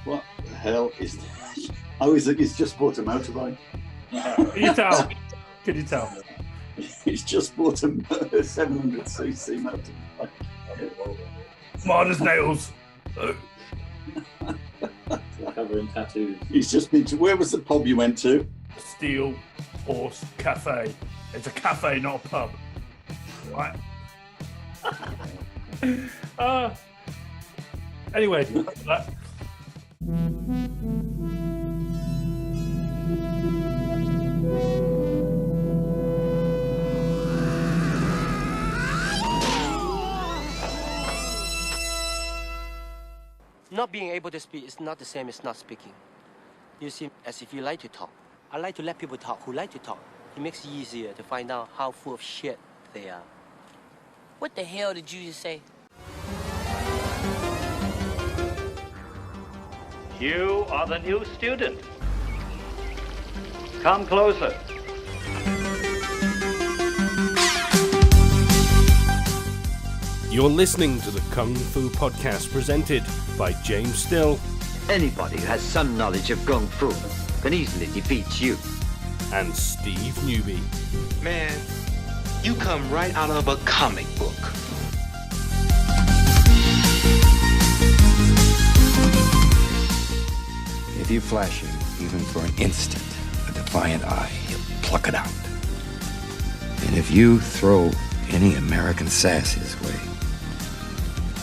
What the hell is that? Oh, he's just bought a motorbike. Can you tell? Can you tell? He's just bought a 700cc motorbike. Martyrs nails. Covering tattoos. He's just been to, where was the pub you went to? Steel Horse Cafe. It's a cafe, not a pub. Right. Anyway, Not being able to speak is not the same as not speaking. You seem as if you like to talk. I like to let people talk who like to talk. It makes it easier to find out how full of shit they are. What the hell did you just say? You are the new student. Come closer. You're listening to the Kung Fu Podcast presented by James Still Anybody who has some knowledge of Kung Fu can easily defeat you. and Steve Newby. Man, you come right out of a comic book. If you flash him, even for an instant, a defiant eye, he'll pluck it out. And if you throw any American sass his way,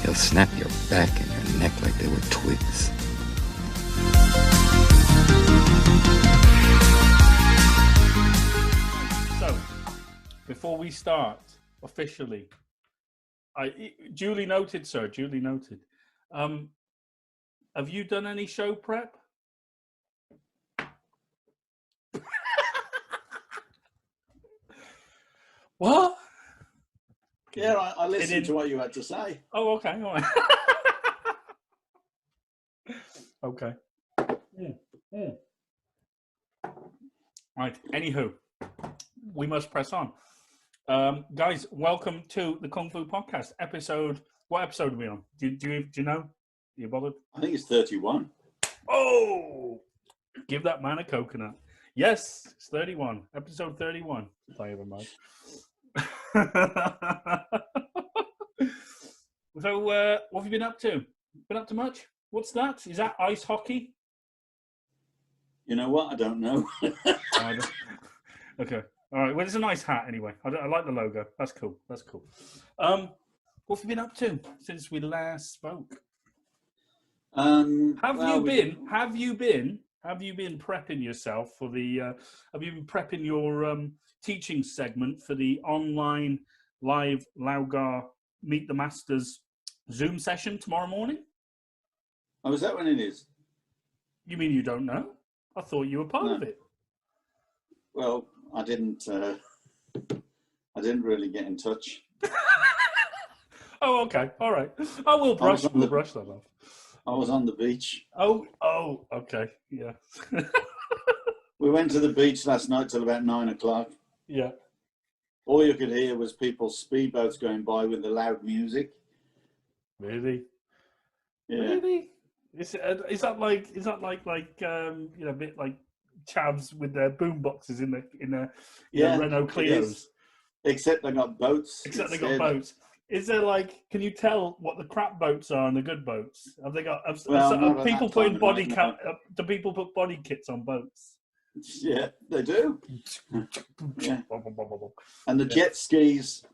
he'll snap your back and your neck like they were twigs. so before we start officially, duly noted, sir. Duly noted. Have you done any show prep? What? Yeah, I listened to what you had to say. Oh, okay. All right. Okay. Right. Anywho, we must press on. Guys, welcome to the Kung Fu Podcast episode. What episode are we on? Do you know? Are you bothered? I think it's 31. Oh! Give that man a coconut. Yes, it's 31. Episode 31. If I ever mind. So, what have you been up to? Been up to much? What's that? Is that ice hockey? You know what? I don't know. Okay. All right. Well, it's a nice hat anyway. I like the logo. That's cool. That's cool. What have you been up to since we last spoke? Have you been prepping yourself for the? Have you been prepping your teaching segment for the online live Laugar Meet the Masters Zoom session tomorrow morning? Oh, is that when it is? You mean you don't know? I thought you were part of it. Well, I didn't really get in touch. Oh, okay. All right. We'll brush that off. I was on the beach. Oh, okay. Yeah. We went to the beach last night till about 9 o'clock. Yeah. All you could hear was people's speedboats going by with the loud music. Really? Yeah. Really? Is that like you know, a bit like chavs with their boom boxes in the Renault Clios? Except they got boats. They got boats. Is there can you tell what the crap boats are and the good boats? Have they got? Are people putting do people put body kits on boats? Yeah, they do. Yeah. And the jet skis.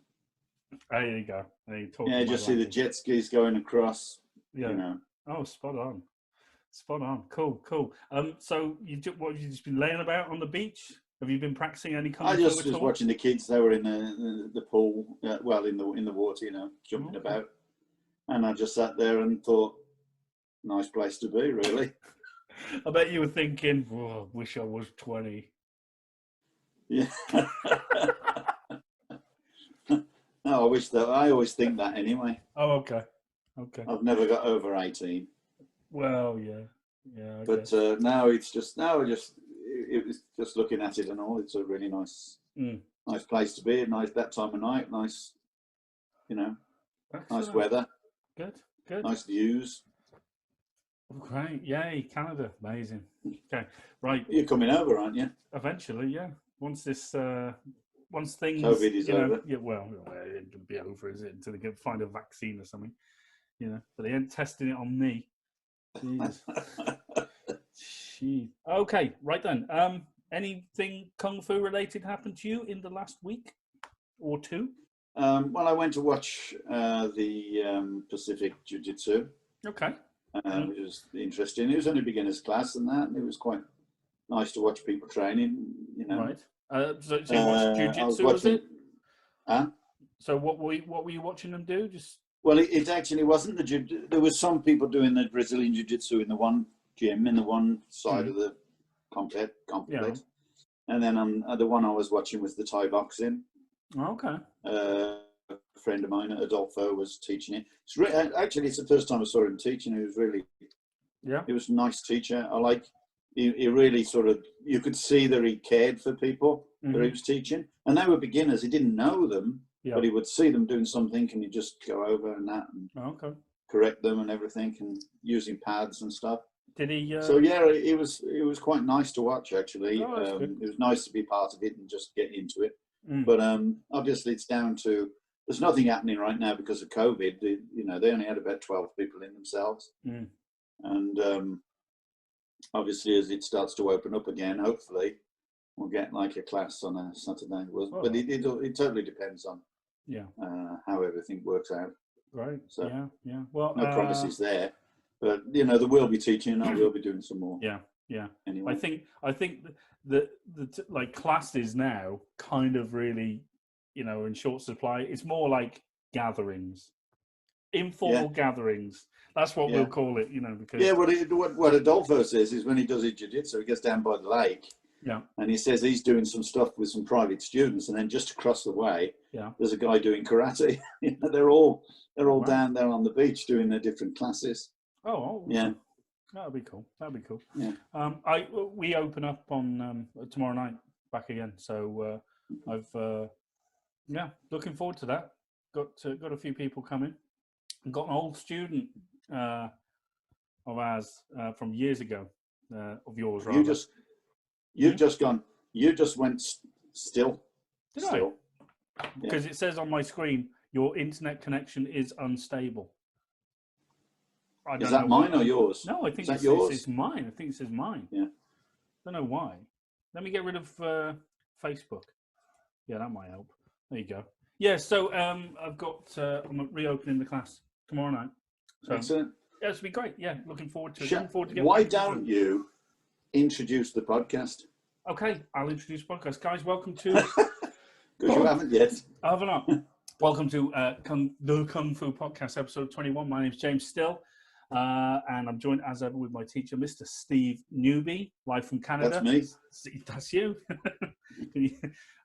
There you go. Yeah, just see the jet skis going across. Yeah. You know. Oh, spot on. Cool. So you just been laying about on the beach? Have you been practicing any kind of? I just was watching the kids. They were in the pool, in the water, jumping about, and I just sat there and thought, nice place to be, really. I bet you were thinking, oh, I wish I was 20. Yeah. No, I wish that. I always think that anyway. Oh, okay. I've never got over 18. Well, yeah. But now it was just looking at it and all. It's a really nice place to be. Nice that time of night. Nice, nice weather. Good. Nice views. Great, yay, Canada, amazing. Okay, right. You're coming over, aren't you? Eventually, yeah. Once this, once things, COVID is over. Yeah, well, it won't be over, is it? Until they can find a vaccine or something, But they ain't testing it on me. Jesus. Jeez. Okay, right then. Anything kung fu related happened to you in the last week or two? Well, I went to watch the Pacific Jiu-Jitsu. Okay. Which was interesting. It was only beginner's class and that, and it was quite nice to watch people training, Right. So you watched Jiu-Jitsu, was it? So what were you watching them do? Well, it actually wasn't the Jiu-Jitsu. There was some people doing the Brazilian Jiu-Jitsu in the one gym, in the one side of the complex. Yeah. And then the one I was watching was the Thai boxing. Okay. A friend of mine, Adolfo, was teaching it. It's the first time I saw him teaching. He was really, he was a nice teacher. I like. He really sort of, you could see that he cared for people that he was teaching, and they were beginners. He didn't know them, but he would see them doing something, and he'd just go over and that, and correct them and everything, and using pads and stuff. Did he? So yeah, it was quite nice to watch actually. Oh, it was nice to be part of it and just get into it. But obviously, it's down to there's nothing happening right now because of COVID. They only had about 12 people in themselves, and obviously, as it starts to open up again, hopefully, we'll get like a class on a Saturday. But it totally depends on how everything works out. Right. So yeah. Well, no promises there, but there will be teaching. I will be doing some more. Yeah. Anyway, I think the like classes now kind of really, in short supply. It's more like gatherings, informal gatherings. That's what we'll call it, because what Adolfo says is when he does his jiu-jitsu, he gets down by the lake, and he says he's doing some stuff with some private students, and then just across the way, there's a guy doing karate. They're all down there on the beach doing their different classes. Oh, yeah, that'd be cool. Yeah, we open up on tomorrow night back again, so I've looking forward to that. Got a few people coming. Got an old student of ours from years ago, of yours, rather. You just went still. Did I? Because it says on my screen, your internet connection is unstable. Is that mine or yours? No, I think it's yours. It's mine. I think it says mine. Yeah. Don't know why. Let me get rid of Facebook. Yeah, that might help. There you go. Yeah, so I've got, I'm reopening the class tomorrow night. So, excellent. Yeah, it's be great. Yeah, looking forward to it. Why don't you introduce the podcast? Okay, I'll introduce the podcast. Guys, welcome to... Because you haven't yet. I have not. Welcome to the Kung Fu Podcast, episode 21. My name is James Still, and I'm joined as ever with my teacher, Mr. Steve Newby, live from Canada. That's me. That's you.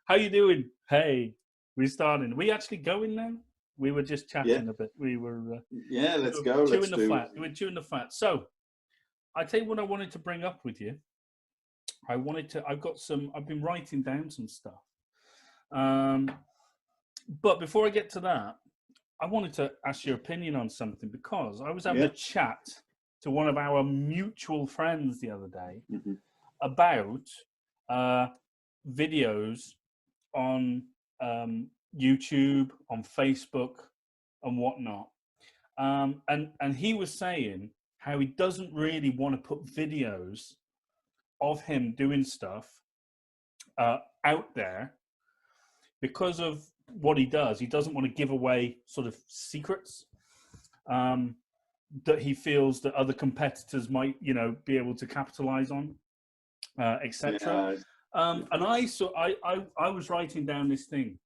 How you doing? Hey, we're starting. Are we actually going now? We were just chatting a bit. We were... let's go. Chewing the fat. We were chewing the fat. So, I tell you what I wanted to bring up with you. I've been writing down some stuff. But before I get to that, I wanted to ask your opinion on something, because I was having a chat to one of our mutual friends the other day about videos on YouTube, on Facebook and whatnot. And he was saying how he doesn't really want to put videos of him doing stuff out there because of what he does. He doesn't want to give away sort of secrets that he feels that other competitors might, be able to capitalize on, etc. And I was writing down this thing,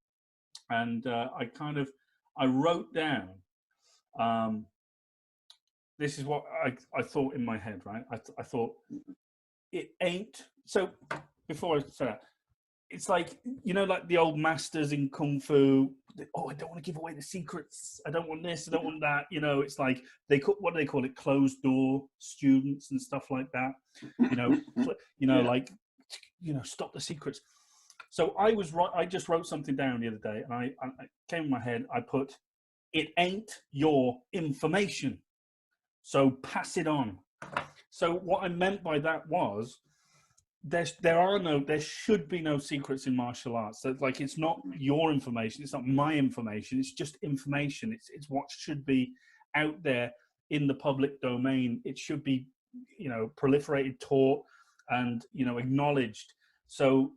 and I wrote down, this is what I thought in my head, right? I thought, it ain't, so before I say that, it's like, like the old masters in Kung Fu, I don't want to give away the secrets. I don't want this, I don't want that. It's like, what do they call it? Closed door students and stuff like that. Like, stop the secrets. So I just wrote something down the other day, and I came in my head, I put, it ain't your information, so pass it on. So what I meant by that was there should be no secrets in martial arts. So, like, it's not your information, it's not my information, it's just information. It's what should be out there in the public domain. It should be, proliferated, taught, and, acknowledged. So,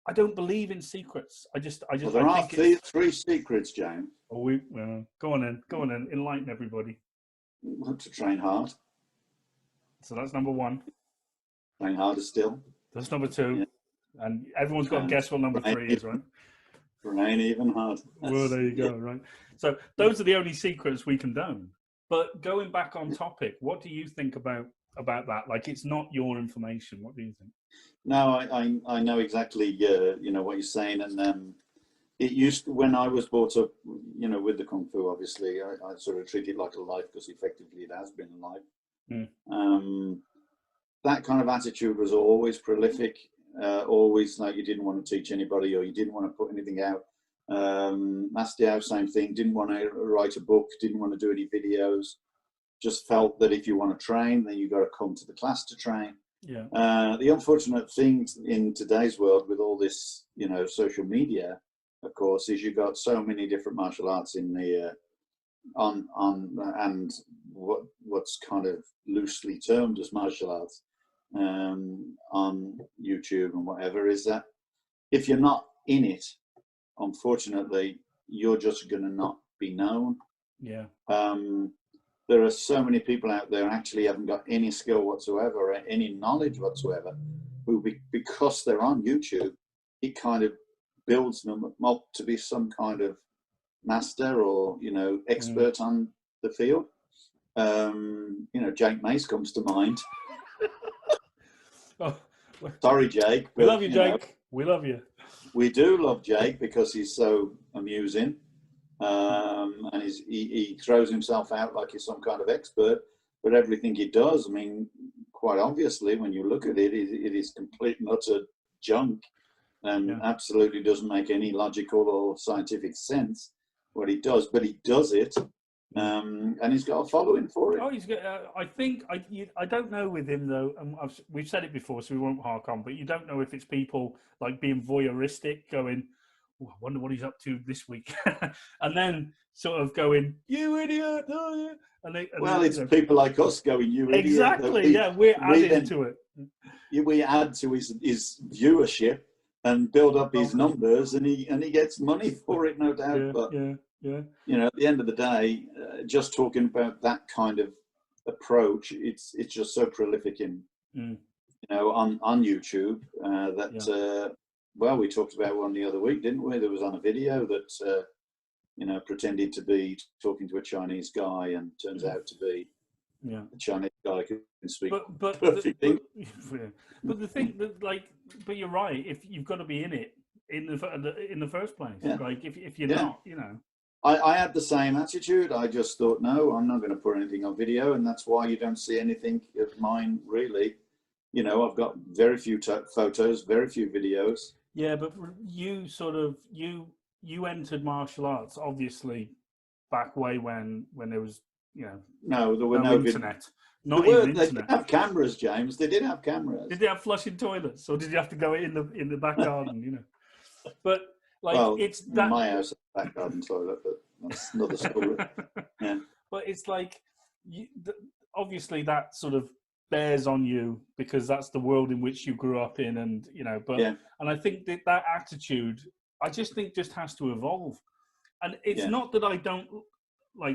I don't believe in secrets. Well, there are three secrets, James. Oh, go on then, enlighten everybody. To train hard. So that's number one. Train harder still. That's number two. Yeah. And everyone's got to guess what number three is, right? Train even hard. Well, there you go, right? So those are the only secrets we condone. But going back on topic, what do you think about that? Like, it's not your information. What do you think? No, I know exactly, what you're saying. And it used to, when I was brought up, with the Kung Fu, obviously, I sort of treat it like a life, because effectively it has been a life. That kind of attitude was always prolific, always like you didn't want to teach anybody, or you didn't want to put anything out. Master Yao, same thing, didn't want to write a book, didn't want to do any videos, just felt that if you want to train, then you've got to come to the class to train. Yeah. The unfortunate thing in today's world with all this, social media, of course, is you've got so many different martial arts in the and what's kind of loosely termed as martial arts on YouTube and whatever, is that if you're not in it, unfortunately, you're just going to not be known. Yeah. There are so many people out there who actually haven't got any skill whatsoever or any knowledge whatsoever, who, because they're on YouTube, it kind of builds them up to be some kind of master or, expert on the field. Jake Mace comes to mind. Sorry, Jake. We love you, Jake. We love you. We do love Jake because he's so amusing. And he throws himself out like he's some kind of expert, but everything he does, I mean, quite obviously, when you look at it, it is complete and utter junk, and absolutely doesn't make any logical or scientific sense what he does, but he does it, and he's got a following for it. Oh, he's got. I don't know with him though. We've said it before, so we won't hark on. But you don't know if it's people like being voyeuristic, going, "Oh, I wonder what he's up to this week," and then sort of going, "You idiot!" It's people like us going, "You idiot!" Exactly. We're adding to it. We add to his viewership and build up his numbers, and he gets money for it, no doubt. At the end of the day, just talking about that kind of approach, it's just so prolific on YouTube that. Well, we talked about one the other week, didn't we? There was on a video that, pretended to be talking to a Chinese guy, and turns out to be a Chinese guy who can speak perfectly. But the thing that, but you're right. If you've got to be in it in the first place, if you're not, I had the same attitude. I just thought, no, I'm not going to put anything on video, and that's why you don't see anything of mine really. I've got very few photos, very few videos. Yeah, but you sort of you entered martial arts obviously back way when there was no, there were no internet. They did have cameras, James. They did have cameras. Did they have flushing toilets, or did you have to go in the back garden? But it's that in my house, a back garden toilet, but that's another story. Yeah. But it's like obviously that sort of bears on you because that's the world in which you grew up in, and and I think that attitude, I just think, just has to evolve. And it's not that I don't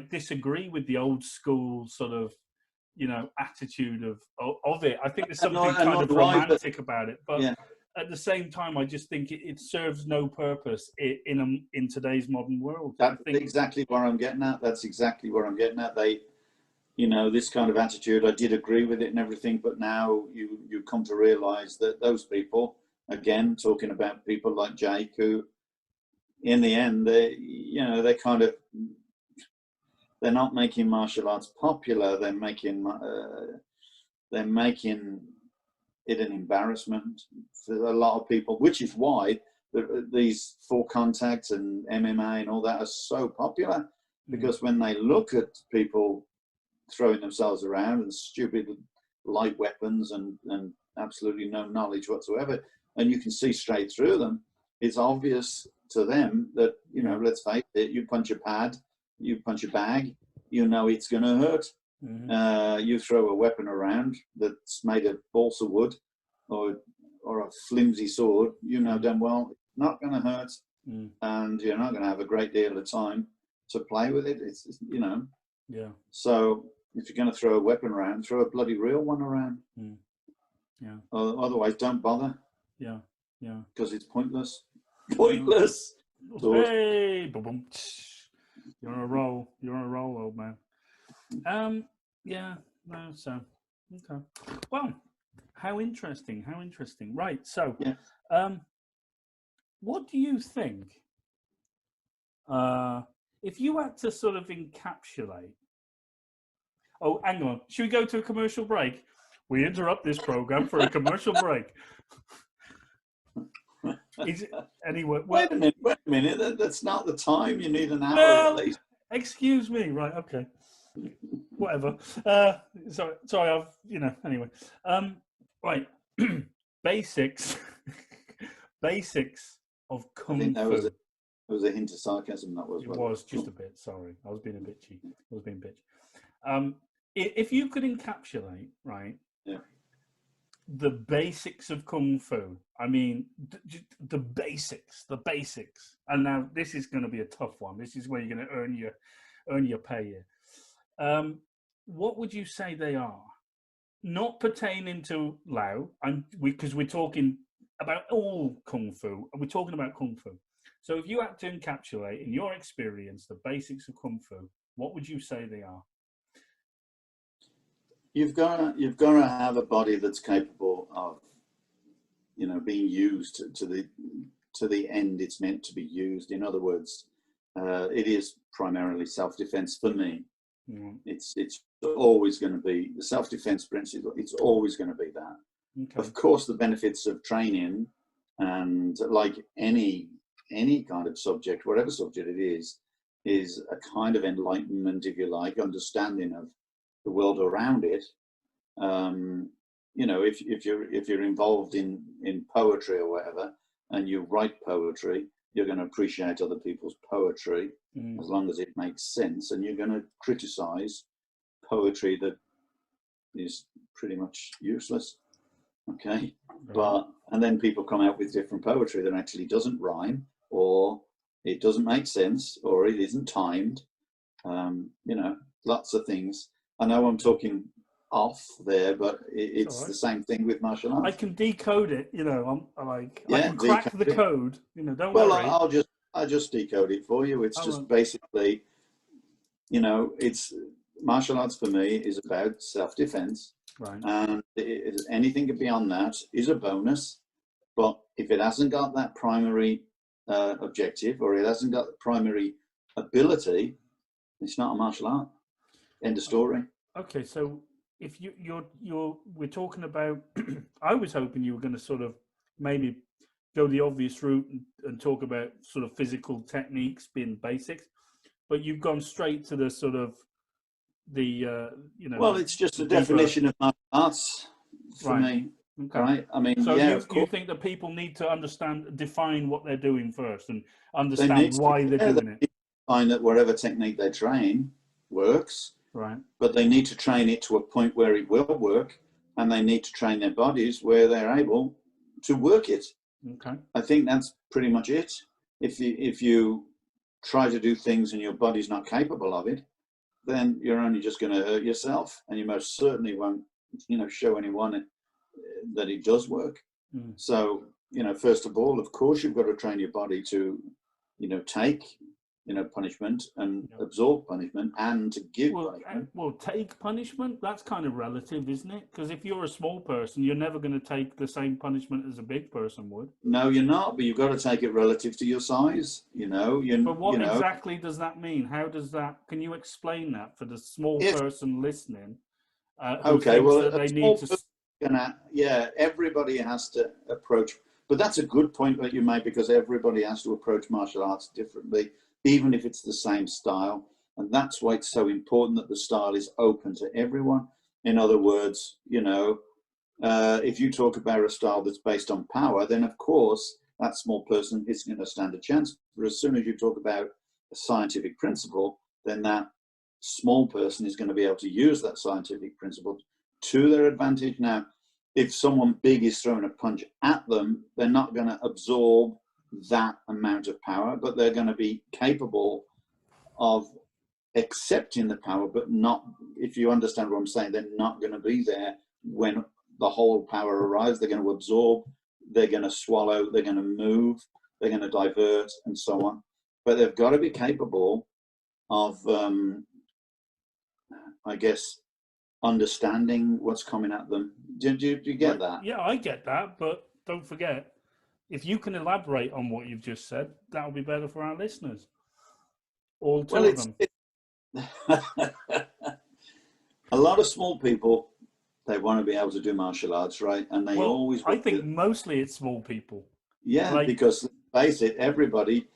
disagree with the old school sort of attitude of it. I think there's something kind of romantic about it, but at the same time, I just think it serves no purpose in today's modern world. That's exactly where I'm getting at. That's exactly where I'm getting at. This kind of attitude, I did agree with it and everything, but now you come to realise that those people, again, talking about people like Jake, who, in the end, they're not making martial arts popular. They're making it an embarrassment for a lot of people, which is why these full contact and MMA and all that are so popular, because when they look at people throwing themselves around and stupid light weapons and absolutely no knowledge whatsoever, and you can see straight through them. It's obvious to them that, you know, let's face it, you punch a pad, you punch a bag, you know it's going to hurt. You throw a weapon around that's made of balsa wood or a flimsy sword, you know damn well it's not going to hurt, and you're not going to have a great deal of time to play with it. It's you know. Yeah. So if you're going to throw a weapon around, throw a bloody real one around. Yeah. Otherwise, don't bother. Yeah. Yeah. Because it's pointless. Pointless. Hey, you're on a roll. You're on a roll, old man. Yeah. No. So. Okay. Well, how interesting. How interesting. Right. So. Yeah. What do you think? If you had to sort of encapsulate. Oh, hang on. Should we go to a commercial break? We interrupt this program for a commercial break. Anyway, wait a minute. That's not the time. You need an hour at least. Excuse me. Right. Okay. Whatever. Sorry. I've Anyway. Right. Basics. Basics of kung fu. That was a hint of sarcasm. That was. It was just a bit. Sorry, I was being a bit cheeky. I was being bitchy. If you could encapsulate, right? Yeah. The basics of kung fu. I mean, the basics. And now this is going to be a tough one. This is where you're going to earn your pay here. What would you say they are? Not pertaining to Lao, because we're talking about all kung fu. We're talking about kung fu. So if you had to encapsulate, in your experience, the basics of kung fu, what would you say they are? You've got to have a body that's capable of, you know, being used to the end it's meant to be used. In other words, it is primarily self-defense for me. It's always going to be the self-defense principle. It's always going to be that. Okay. Of course, the benefits of training, and like any kind of subject, whatever subject it is a kind of enlightenment, if you like, understanding of the world around it. You know, if you're involved in poetry or whatever, and you write poetry, you're going to appreciate other people's poetry as long as it makes sense, and you're going to criticize poetry that is pretty much useless. Okay, and then people come out with different poetry that actually doesn't rhyme, or it doesn't make sense, or it isn't timed. You know, lots of things. I know I'm talking off there, but it's the same thing with martial arts. I can decode it. You know, I can crack the code. You know, don't worry. Well, I'll just decode it for you. It's just basically, you know, it's martial arts for me is about self-defense. Right. And anything beyond that is a bonus. But if it hasn't got that primary objective, or it hasn't got the primary ability, it's not a martial art. End of story. Okay, so if we're talking about, I was hoping you were going to sort of maybe go the obvious route and talk about sort of physical techniques being basics, but you've gone straight to the sort of Well, it's just a definition of martial arts for me. Okay. Right? I mean, so you think that people need to define what they're doing first, and understand why they're doing it. Find that whatever technique they train works. Right. But they need to train it to a point where it will work, and they need to train their bodies where they're able to work it. Okay. I think that's pretty much it. If you try to do things and your body's not capable of it, then you're only just going to hurt yourself, and you most certainly won't, you know, show anyone that it does work. So, you know, first of all, of course, you've got to train your body to, you know, take, you know, punishment and absorb punishment, and to give punishment. Well, take punishment, that's kind of relative, isn't it? Because if you're a small person, you're never going to take the same punishment as a big person would. No, you're not, but you've got to take it relative to your size, you know. But what exactly does that mean? How does that, can you explain that for the small person listening? Okay, well, they need to... everybody has to approach, but that's a good point that you made, because everybody has to approach martial arts differently, even if it's the same style. And that's why it's so important that the style is open to everyone. In other words, if you talk about a style that's based on power, then of course that small person isn't going to stand a chance. But as soon as you talk about a scientific principle, then that small person is going to be able to use that scientific principle to their advantage. Now, if someone big is throwing a punch at them, they're not going to absorb that amount of power, but they're going to be capable of accepting the power, but not, if you understand what I'm saying, they're not going to be there when the whole power arrives. They're going to absorb, they're going to swallow, they're going to move, they're going to divert, and so on. But they've got to be capable of, I guess, understanding what's coming at them. Do you get that? Yeah, I get that, but don't forget, if you can elaborate on what you've just said, that will be better for our listeners. All two of them. A lot of small people, they want to be able to do martial arts, right? And they always. I think mostly it's small people. Yeah, because let's face it, everybody,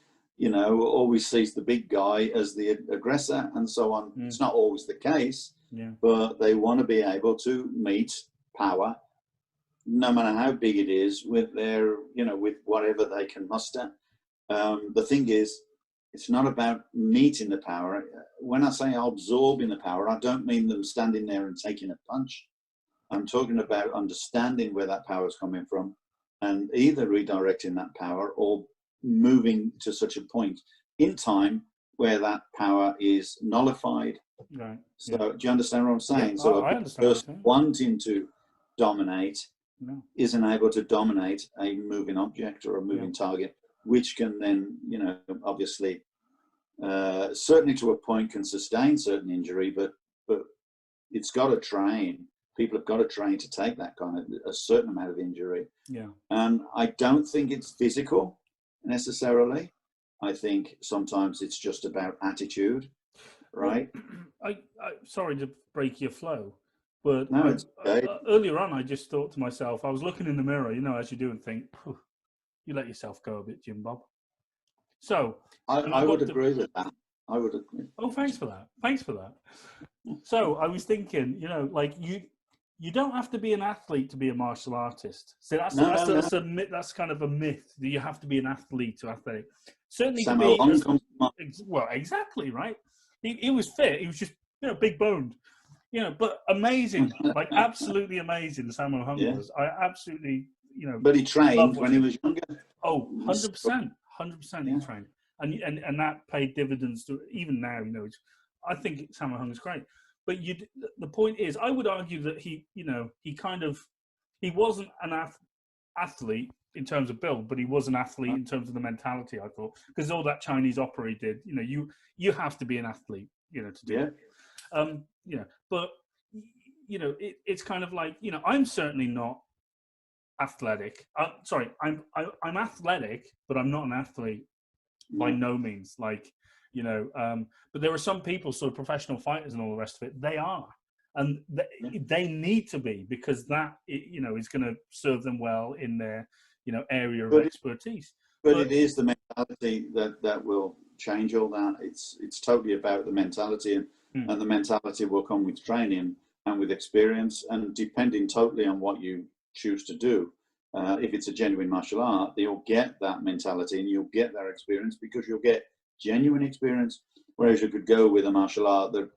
always sees the big guy as the aggressor and so on. It's not always the case, but they want to be able to meet power, no matter how big it is, with their, with whatever they can muster. The thing is, it's not about meeting the power. When I say absorbing the power, I don't mean them standing there and taking a punch. I'm talking about understanding where that power is coming from and either redirecting that power or moving to such a point in time where that power is nullified. Right. So do you understand what I'm saying? Yeah, so I a understand person wanting to dominate isn't able to dominate a moving object or a moving target, which can then, obviously, certainly to a point can sustain certain injury, but it's got to train. People have got to train to take that kind of a certain amount of injury. Yeah. And I don't think it's physical necessarily. I think sometimes it's just about attitude, right? I sorry to break your flow, but no, it's okay. Earlier on, I just thought to myself, I was looking in the mirror, as you do, and think, you let yourself go a bit, Jim Bob. So I would agree with that. I would agree. Oh, thanks for that. Thanks for that. So I was thinking, like you don't have to be an athlete to be a martial artist. So that's kind of a myth that you have to be an athlete to athletic. Certainly to be. Well, exactly right. He was fit. He was just big boned. But amazing, like absolutely amazing. Sammo Hung was. I absolutely But he trained when he was younger. Oh, 100%. 100% he trained. And that paid dividends to even now, I think Sammo Hung is great. But the point is, I would argue that he wasn't an athlete in terms of build, but he was an athlete in terms of the mentality, I thought. Because all that Chinese opera he did, you have to be an athlete, to do it. But, it's kind of like, I'm certainly not athletic. I'm athletic, but I'm not an athlete by no means. Like, but there are some people, sort of professional fighters and all the rest of it, they are. And they need to be, because that, is going to serve them well in their, area of expertise. But it is the mentality that will change all that. It's totally about the mentality, and the mentality will come with training and with experience, and depending totally on what you choose to do. If it's a genuine martial art, you'll get that mentality and you'll get that experience, because you'll get genuine experience. Whereas you could go with a martial art that,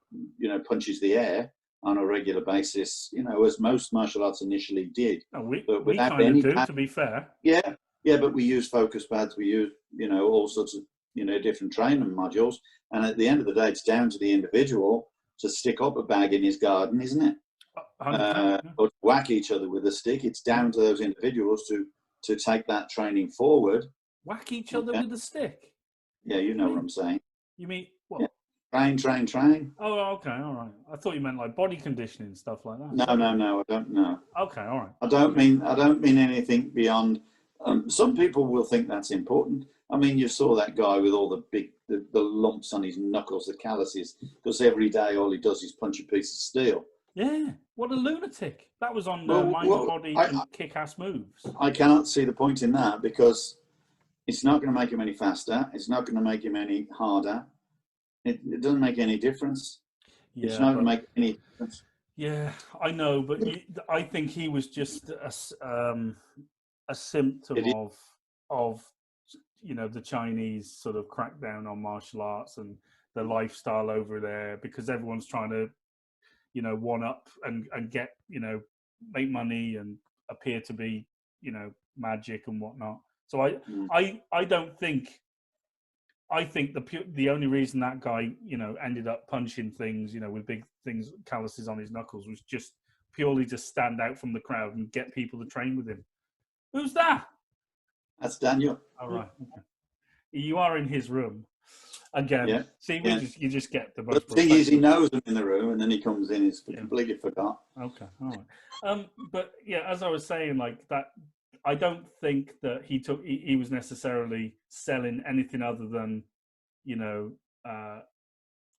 punches the air on a regular basis, as most martial arts initially did. We kind of do, to be fair. Yeah, but we use focus pads, we use, all sorts of, different training modules. And at the end of the day, it's down to the individual to stick up a bag in his garden, isn't it? Or whack each other with a stick. It's down to those individuals to take that training forward. Whack each other with a stick? Yeah, you know what I'm saying. You mean what? Yeah. Train. Oh, okay, all right. I thought you meant like body conditioning and stuff like that. No, I don't know. Okay, all right. I don't mean anything beyond. Some people will think that's important. I mean, you saw that guy with all the lumps on his knuckles, the calluses, because every day all he does is punch a piece of steel. Yeah, what a lunatic. That was on Mind, Body and Kick-Ass Moves. I cannot see the point in that, because it's not going to make him any faster. It's not going to make him any harder. It doesn't make any difference. It's not going to make any difference. Yeah, I know, but I think he was just a symptom of the Chinese sort of crackdown on martial arts and the lifestyle over there, because everyone's trying to one up and get make money and appear to be magic and whatnot. So I don't think. I think the only reason that guy, ended up punching things, with big things, calluses on his knuckles, was just purely to stand out from the crowd and get people to train with him. Who's that? That's Daniel. All right. Okay. You are in his room again. Yeah. See, you just get the most. The thing is, he knows him in the room, and then he comes in. He's completely forgot. Okay. All right. But yeah, as I was saying, like that. I don't think that he was necessarily selling anything other than,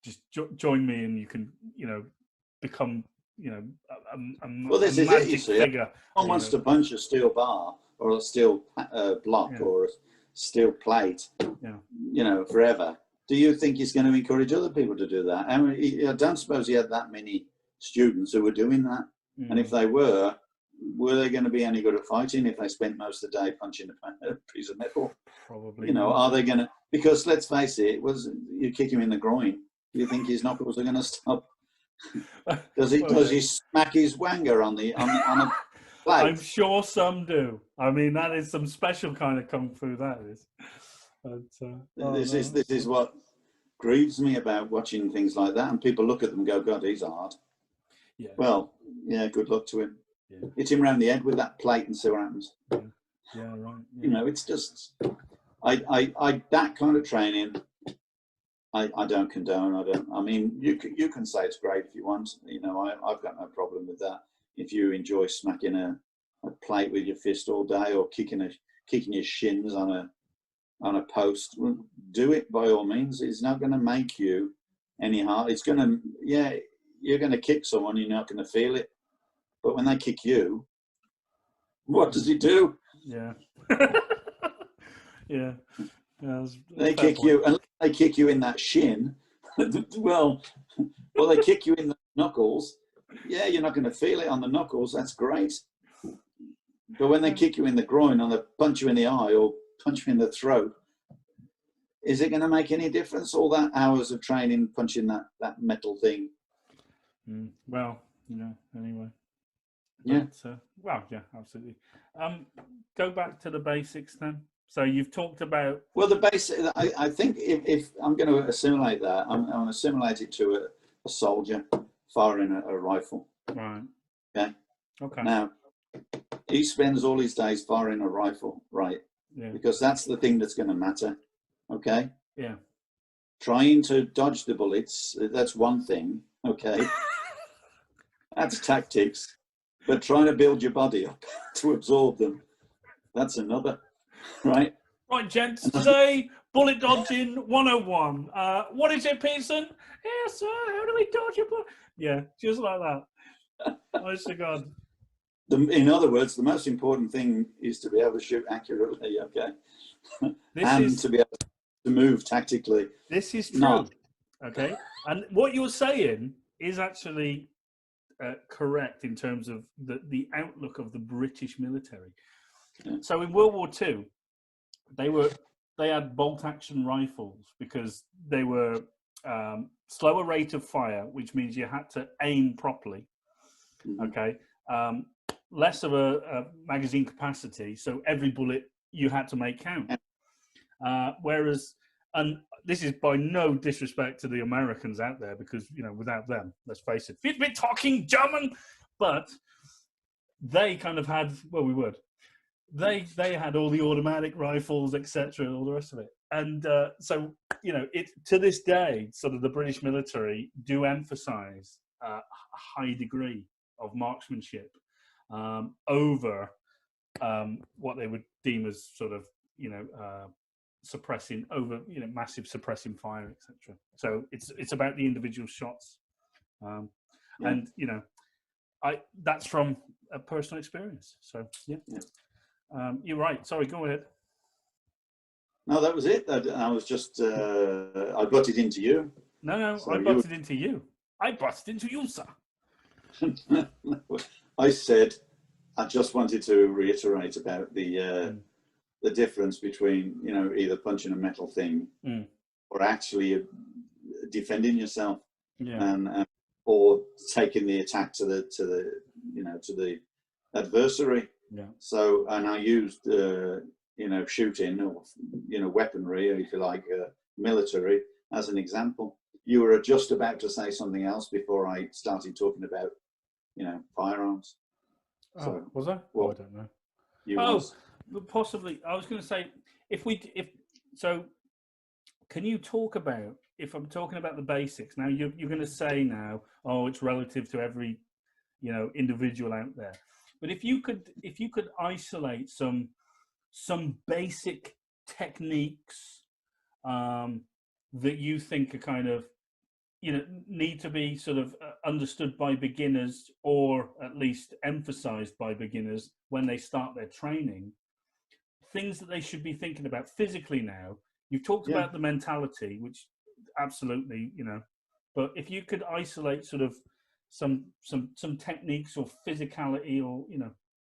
just join me and you can, become, well, this is it, you see. Figure. Someone wants to punch a steel bar or a steel block or a steel plate, forever. Do you think he's going to encourage other people to do that? I mean, I don't suppose he had that many students who were doing that. Mm. And if they were they going to be any good at fighting if they spent most of the day punching a piece of metal? Probably. Are they going to? Because let's face it, you kick him in the groin, do you think his knuckles are going to stop? Does he smack his wanger on a plate? I'm sure some do. I mean, that is some special kind of kung fu. That is. But, this is what grieves me about watching things like that, and people look at them and go, "God, he's hard." Yeah. Well, yeah. Good luck to him. Yeah. Hit him round the head with that plate and see what happens. Yeah, right. Yeah. It's just, I that kind of training, I don't condone. I mean, you can say it's great if you want. I've got no problem with that. If you enjoy smacking a plate with your fist all day or kicking your shins on a post, do it by all means. It's not going to make you any harm. It's going to, you're going to kick someone, you're not going to feel it. But when they kick you, what does he do? Yeah. Yeah. They kick you, and they kick you in that shin. well, they kick you in the knuckles. Yeah, you're not going to feel it on the knuckles. That's great. But when they kick you in the groin, or they punch you in the eye, or punch you in the throat, is it going to make any difference? All that hours of training punching that metal thing. Well, anyway. Yeah. But, yeah, absolutely. Go back to the basics then. So you've talked about. Well, the basic. I think if I'm going to assimilate that, I'm going to assimilate it to a soldier firing a rifle. Right. Okay. Okay. Now, he spends all his days firing a rifle, right? Yeah. Because that's the thing that's going to matter. Okay. Yeah. Trying to dodge the bullets, that's one thing. Okay. That's tactics. But trying to build your body up to absorb them, that's another, right? Right, gents, today, bullet dodging 101. What is it, Pearson? Yes, sir, how do we dodge a bullet? Yeah, just like that. Honest to God. In other words, the most important thing is to be able to shoot accurately, okay? To be able to move tactically. This is true, okay? And what you're saying is actually... correct in terms of the outlook of the British military. Yeah. So in World War II, they had bolt action rifles because they were slower rate of fire, which means you had to aim properly. Mm-hmm. Okay, less of a magazine capacity, so every bullet you had to make count. Whereas, and this is by no disrespect to the Americans out there, because, without them, let's face it, we'd be talking German, but they kind of had, well, we would. They had all the automatic rifles, etc., and all the rest of it. And so, it to this day, sort of the British military do emphasize a high degree of marksmanship over what they would deem as sort of, suppressing over, massive suppressing fire, etc. So it's about the individual shots, and that's from a personal experience. So you're right. Sorry, go ahead. No, that was it. I was just I butted into you. No, so I butted into you. I butted into you, sir. I said I just wanted to reiterate about the difference between, you know, either punching a metal thing or actually defending yourself, and or taking the attack to the you know, to the adversary. So, and I used you know, shooting or, you know, weaponry, or if you like, military as an example. You were just about to say something else before I started talking about, you know, firearms. So, was I? Well, I don't know. Possibly. I was going to say, if so, can you talk about, if I'm talking about the basics now, you're going to say now, oh, it's relative to every, you know, individual out there. But if you could isolate some basic techniques that you think are kind of, you know, need to be sort of understood by beginners, or at least emphasized by beginners when they start their training, things that they should be thinking about physically now. You've talked about the mentality, which absolutely, you know, but if you could isolate sort of some techniques or physicality, or, you know.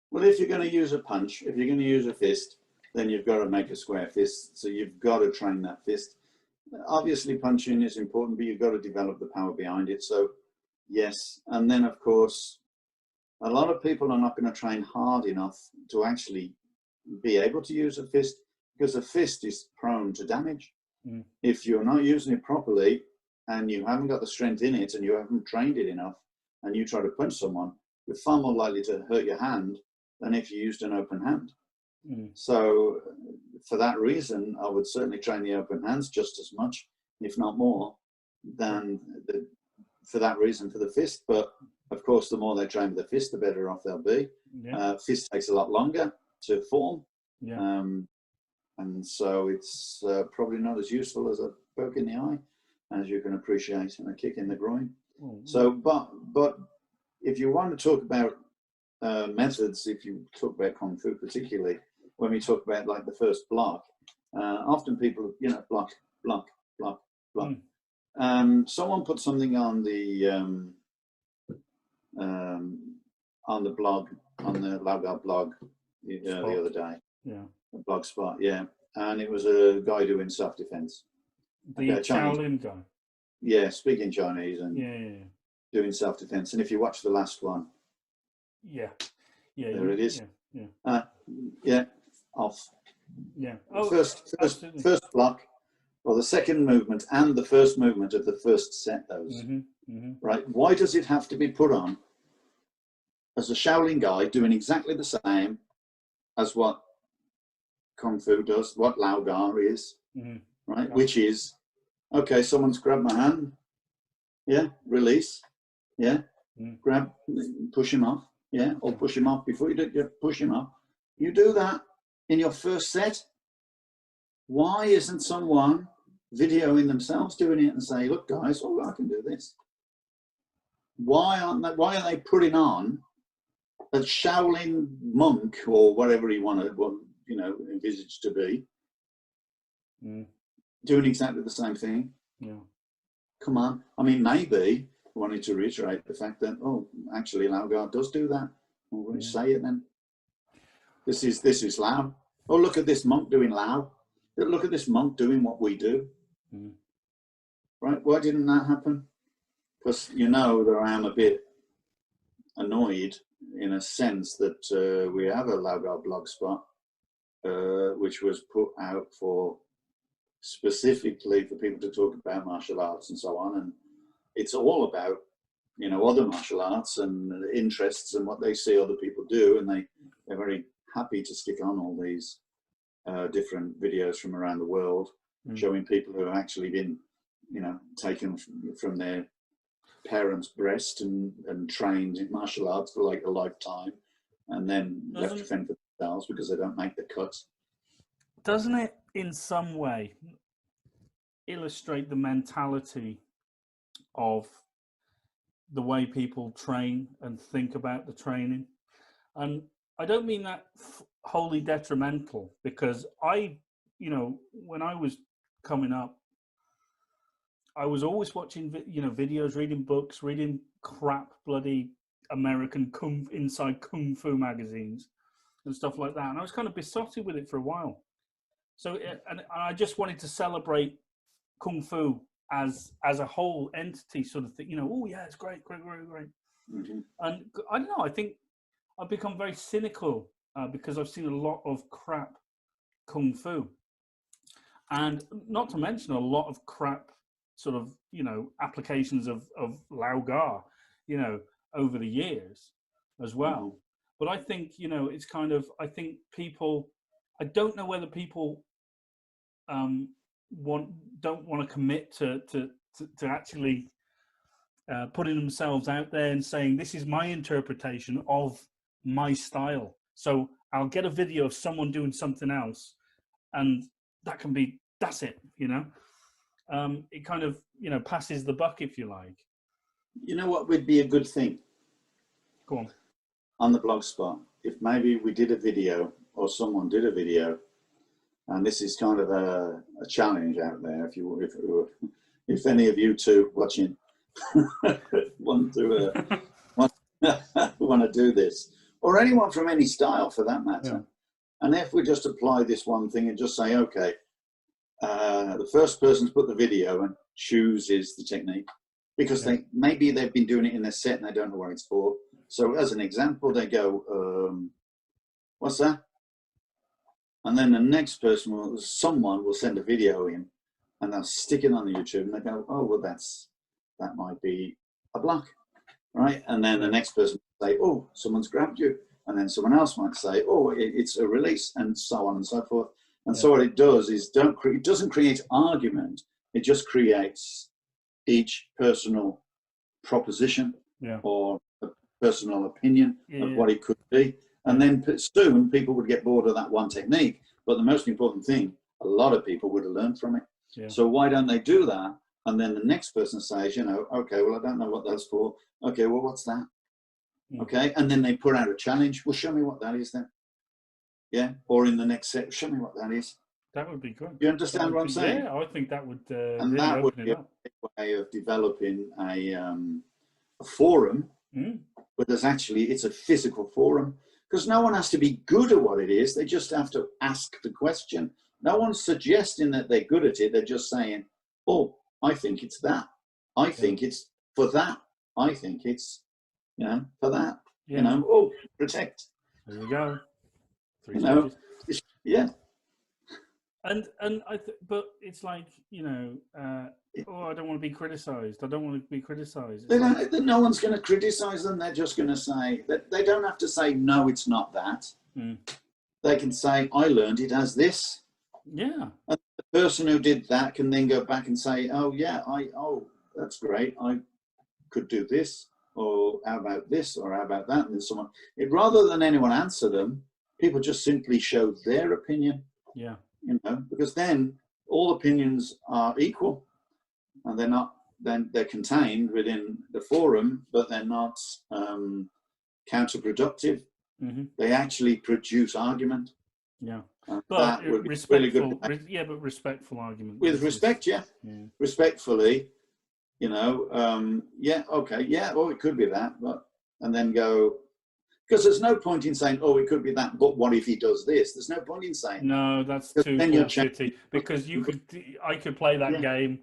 Well, if you're going to use a punch, if you're going to use a fist, then you've got to make a square fist. So you've got to train that fist. Obviously, punching is important, but you've got to develop the power behind it. So, yes. And then, of course, a lot of people are not going to train hard enough to actually be able to use a fist, because a fist is prone to damage. If you're not using it properly and you haven't got the strength in it and you haven't trained it enough, and you try to punch someone, you're far more likely to hurt your hand than if you used an open hand. So for that reason, I would certainly train the open hands just as much, if not more, than for that reason for the fist. But of course, the more they train with the fist, the better off they'll be. Fist takes a lot longer to form. And so it's probably not as useful as a poke in the eye, as you can appreciate, and a kick in the groin. So, but if you want to talk about methods, if you talk about Kung Fu particularly, when we talk about like the first block, often people, you know, block. Someone put something on the blog, on the Laogai blog the other day. A blog spot, and it was a guy doing self-defense. The Shaolin guy. Yeah, speaking Chinese and doing self-defense. And if you watch the last one, there it is. Off. First block, or the second movement and the first movement of the first set. Those right. Why does it have to be put on as a Shaolin guy doing exactly the same as what Kung Fu does, what Laogai is, right? Which is, okay, someone's grabbed my hand, release, grab, push him off, or push him off before you do, push him off. You do that in your first set. Why isn't someone videoing themselves doing it and say, look guys, I can do this? Why are they putting on a Shaolin monk or whatever you want to, you know, envisage to be, doing exactly the same thing? Come on. I mean, maybe I wanted to reiterate the fact that, actually Laogai does do that. Well, we'll say it then. This is Lao. Oh, look at this monk doing Lao. Look at this monk doing what we do. Right? Why didn't that happen? Because, you know, that I am a bit annoyed in a sense that we have a Laogai blog spot, which was put out for specifically for people to talk about martial arts and so on. And it's all about, you know, other martial arts and interests and what they see other people do. And they're very happy to stick on all these different videos from around the world, showing people who have actually been, you know, taken from their parents' breast and trained in martial arts for like a lifetime, and then left to fend for themselves because they don't make the cut. Doesn't it in some way illustrate the mentality of the way people train and think about the training? And I don't mean that wholly detrimental, because you know, when I was coming up, I was always watching, you know, videos, reading books, reading crap bloody American inside kung fu magazines and stuff like that. And I was kind of besotted with it for a while. So, and I just wanted to celebrate kung fu as a whole entity, sort of thing. You know, oh yeah, it's great. Mm-hmm. And I don't know. I think I've become very cynical because I've seen a lot of crap kung fu, and not to mention a lot of crap sort of, you know, applications of Lao Ga, you know, over the years as well. Mm-hmm. But I think, you know, it's kind of, I think people, I don't know whether people don't want to commit to actually putting themselves out there and saying, this is my interpretation of my style. So I'll get a video of someone doing something else, and that can be, that's it, you know. It kind of, you know, passes the buck, if you like. You know what would be a good thing? Go on the blog spot, if maybe we did a video, or someone did a video, and this is kind of a challenge out there, if any of you two watching want to do this, or anyone from any style for that matter. Yeah. And if we just apply this one thing and just say, okay, the first person to put the video and chooses the technique, because maybe they've been doing it in their set and they don't know what it's for. So as an example, they go, what's that? And then the next person someone will send a video in, and they'll stick it on the YouTube, and they go, oh, well, that might be a block, right? And then the next person will say, oh, someone's grabbed you. And then someone else might say, oh, it's a release, and so on and so forth. And so what it does is it doesn't create argument. It just creates each personal proposition or a personal opinion of what it could be. And then soon people would get bored of that one technique. But the most important thing, a lot of people would have learned from it. Yeah. So why don't they do that? And then the next person says, you know, okay, well, I don't know what that's for. Okay, well, what's that? Yeah. Okay, and then they put out a challenge. Well, show me what that is then. Yeah, or in the next set, show me what that is. That would be good. You understand what I'm saying? Yeah, I think that would and really that would be a way of developing a forum, but it's a physical forum, because no one has to be good at what it is. They just have to ask the question. No one's suggesting that they're good at it. They're just saying, oh, I think it's that. I think it's for that. I think it's, you know, for that. Yeah. You know, oh, protect. There you go. Yeah. And but it's like, you know, I don't want to be criticised. I don't want to be criticised. No one's going to criticise them. They're just going to say that they don't have to say, no, it's not that. They can say, I learned it as this. Yeah. And the person who did that can then go back and say, oh yeah, that's great. I could do this, or how about this, or how about that? And then someone, rather than anyone answer them, people just simply show their opinion. Yeah. You know, because then all opinions are equal, and they're contained within the forum, but they're not counterproductive. They actually produce argument. Yeah, but respectful. But respectful argument. With respect, respectfully, you know, oh, it could be that, but and then go. Because there's no point in saying, oh, it could be that, but what if he does this? There's no point in saying no, that's too shitty. Because I could play that game,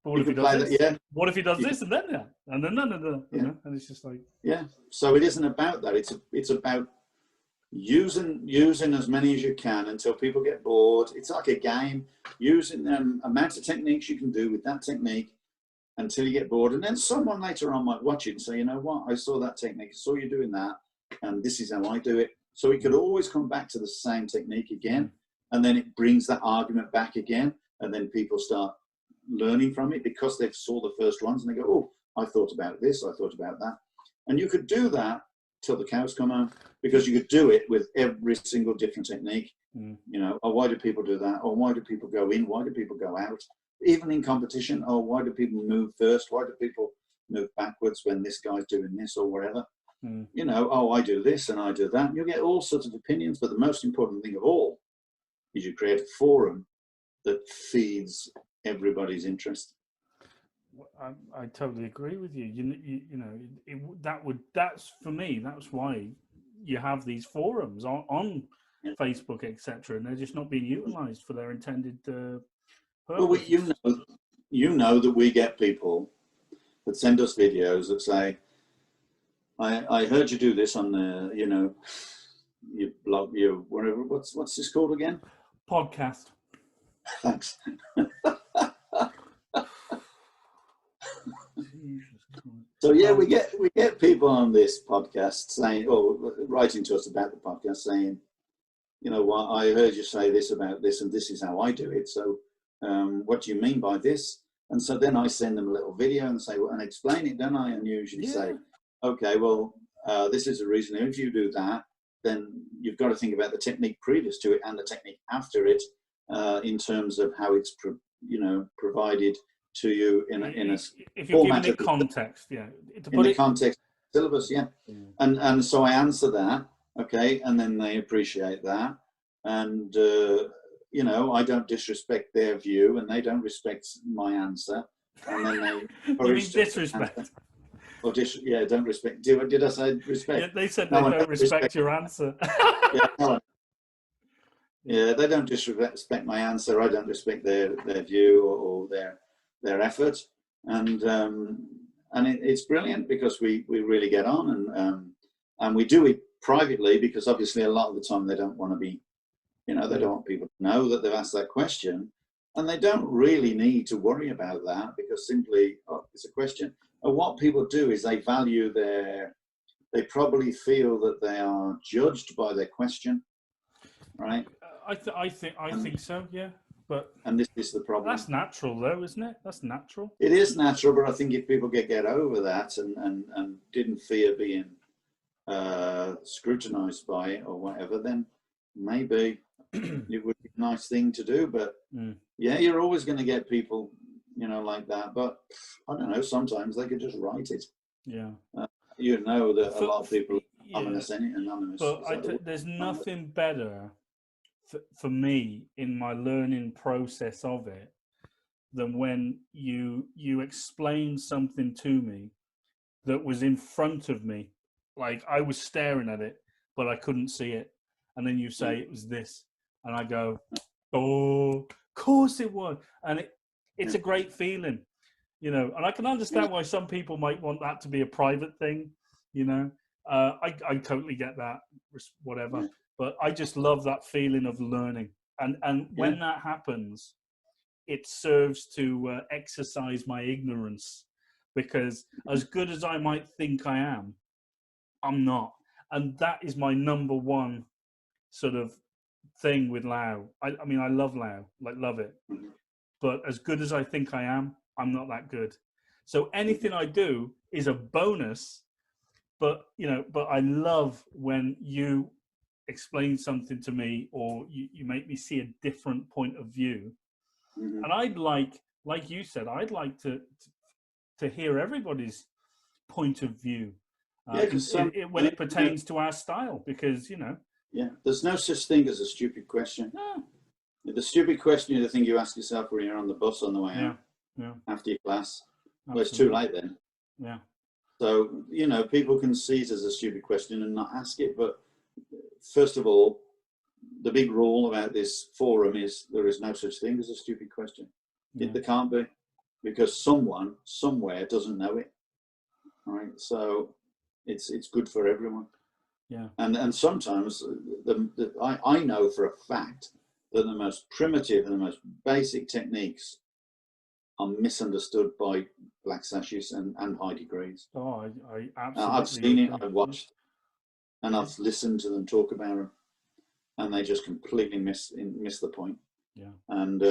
but what if he does this? What if he does this and then that? And then you know, and it's just like... Yeah, so it isn't about that. It's about using as many as you can until people get bored. It's like a game, using amount of techniques you can do with that technique until you get bored. And then someone later on might watch it and say, you know what, I saw that technique, I saw you doing that, and this is how I do it. So it could always come back to the same technique again, and then it brings that argument back again, and then people start learning from it because they've saw the first ones, and they go, oh, I thought about this, I thought about that. And you could do that till the cows come home, because you could do it with every single different technique. You know, oh, why do people do that? Or why do people go in? Why do people go out? Even in competition, oh, why do people move first? Why do people move backwards when this guy's doing this or whatever? You know, oh, I do this and I do that. You'll get all sorts of opinions, but the most important thing of all is you create a forum that feeds everybody's interest. I totally agree with you. You know, that's for me. That's why you have these forums on Facebook, etc., and they're just not being utilised for their intended purpose. Well, you know that we get people that send us videos that say, I heard you do this on the, you know, your blog, your whatever. What's this called again? Podcast. Thanks. So yeah, we get people on this podcast saying, or writing to us about the podcast, saying, you know what, I heard you say this about this, and this is how I do it. So, what do you mean by this? And so then I send them a little video and say, well, and explain it, don't I? And usually say, okay, well, this is the reason. If you do that, then you've got to think about the technique previous to it and the technique after it, in terms of how it's provided to you in a if you're giving it context, in the context syllabus, and so I answer that, okay, and then they appreciate that, and you know, I don't disrespect their view, and they don't respect my answer, and then they you mean disrespect. Or don't respect. Did I say respect? Yeah, they said no, they don't respect your answer. Yeah, they don't disrespect my answer. I don't respect their view or their effort, and it's brilliant because we really get on, and we do it privately because obviously a lot of the time they don't want to be, you know, they don't want people to know that they've asked that question, and they don't really need to worry about that because simply, it's a question. And what people do is they value they probably feel that they are judged by their question, right? I think so, yeah. And this is the problem. That's natural, though, isn't it? That's natural. It is natural, but I think if people get over that and didn't fear being scrutinized by it or whatever, then maybe it would be a nice thing to do. But yeah, you're always going to get people, you know, like that. But I don't know, sometimes they could just write it. Yeah. You know that a lot of people are anonymous. But there's nothing better for me in my learning process of it than when you explain something to me that was in front of me, like I was staring at it but I couldn't see it, and then you say it was this, and I go, oh, of course it was. And it's a great feeling, you know, and I can understand why some people might want that to be a private thing, you know. I totally get that, whatever. But I just love that feeling of learning. And when that happens, it serves to exercise my ignorance, because as good as I might think I am, I'm not. And that is my number one sort of thing with Lao. I mean, I love Lao, like love it. But as good as I think I am, I'm not that good. So anything I do is a bonus. But, you know, but I love when you explain something to me, or you make me see a different point of view. And I'd like you said, I'd like to hear everybody's point of view when it pertains to our style, because, you know. Yeah, there's no such thing as a stupid question. No. The stupid question is the thing you ask yourself when you're on the bus on the way out after your class. Absolutely. Well, it's too late then. Yeah. So, you know, people can see it as a stupid question and not ask it, but first of all, the big rule about this forum is there is no such thing as a stupid question. There can't be, because someone somewhere doesn't know it. All right, so it's good for everyone. Yeah. And sometimes I know for a fact that the most primitive and the most basic techniques are misunderstood by black sashes and high degrees. Oh, I absolutely. I've seen it. I've watched. And I've listened to them talk about them, and they just completely miss the point. Yeah. And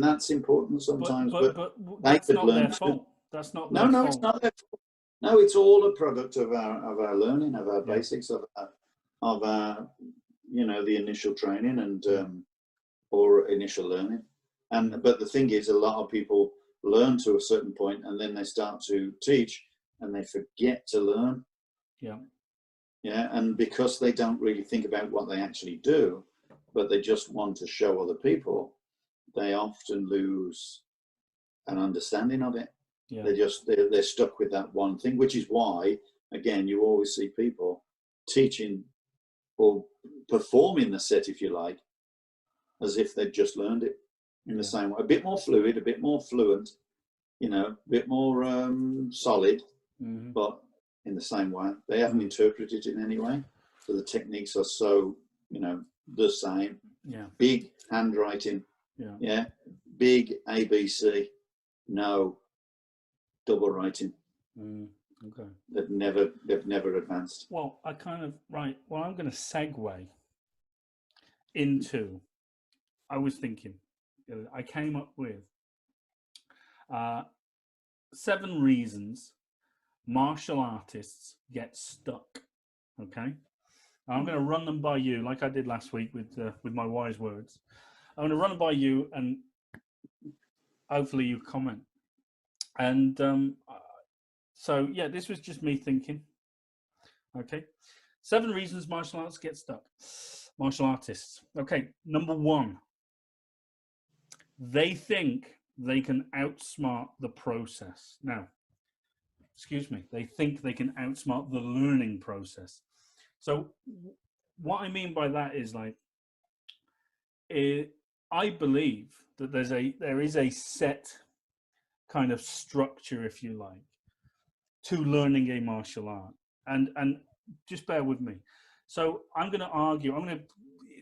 that's important sometimes. But that's not their fault. That's not their fault. No, it's not their fault. No, it's all a product of our learning, of our basics, of our you know, the initial training and or initial learning. But the thing is, a lot of people learn to a certain point, and then they start to teach, and they forget to learn. Yeah. Yeah, and because they don't really think about what they actually do, but they just want to show other people, they often lose an understanding of it. Yeah. They're stuck with that one thing, which is why, again, you always see people teaching or performing the set, if you like, as if they'd just learned it in the same way. A bit more fluid, a bit more fluent, you know, a bit more solid, but in the same way. They haven't interpreted it in any way. So the techniques are so, you know, the same. Yeah. Big handwriting. Yeah. Yeah. Big ABC. No double writing. Okay. They've never advanced. Well, I'm going to segue into, I was thinking, I came up with 7 reasons martial artists get stuck. Okay. I'm going to run them by you, like I did last week with my wise words. I'm going to run them by you, and hopefully you comment. And so, yeah, this was just me thinking. Okay. 7 reasons martial arts get stuck. Martial artists. Okay. Number 1, they think they can outsmart the process. Now, excuse me, they think they can outsmart the learning process. So what I mean by that is, like, I believe that there is a set kind of structure, if you like, to learning a martial art. And just bear with me. So I'm going to argue,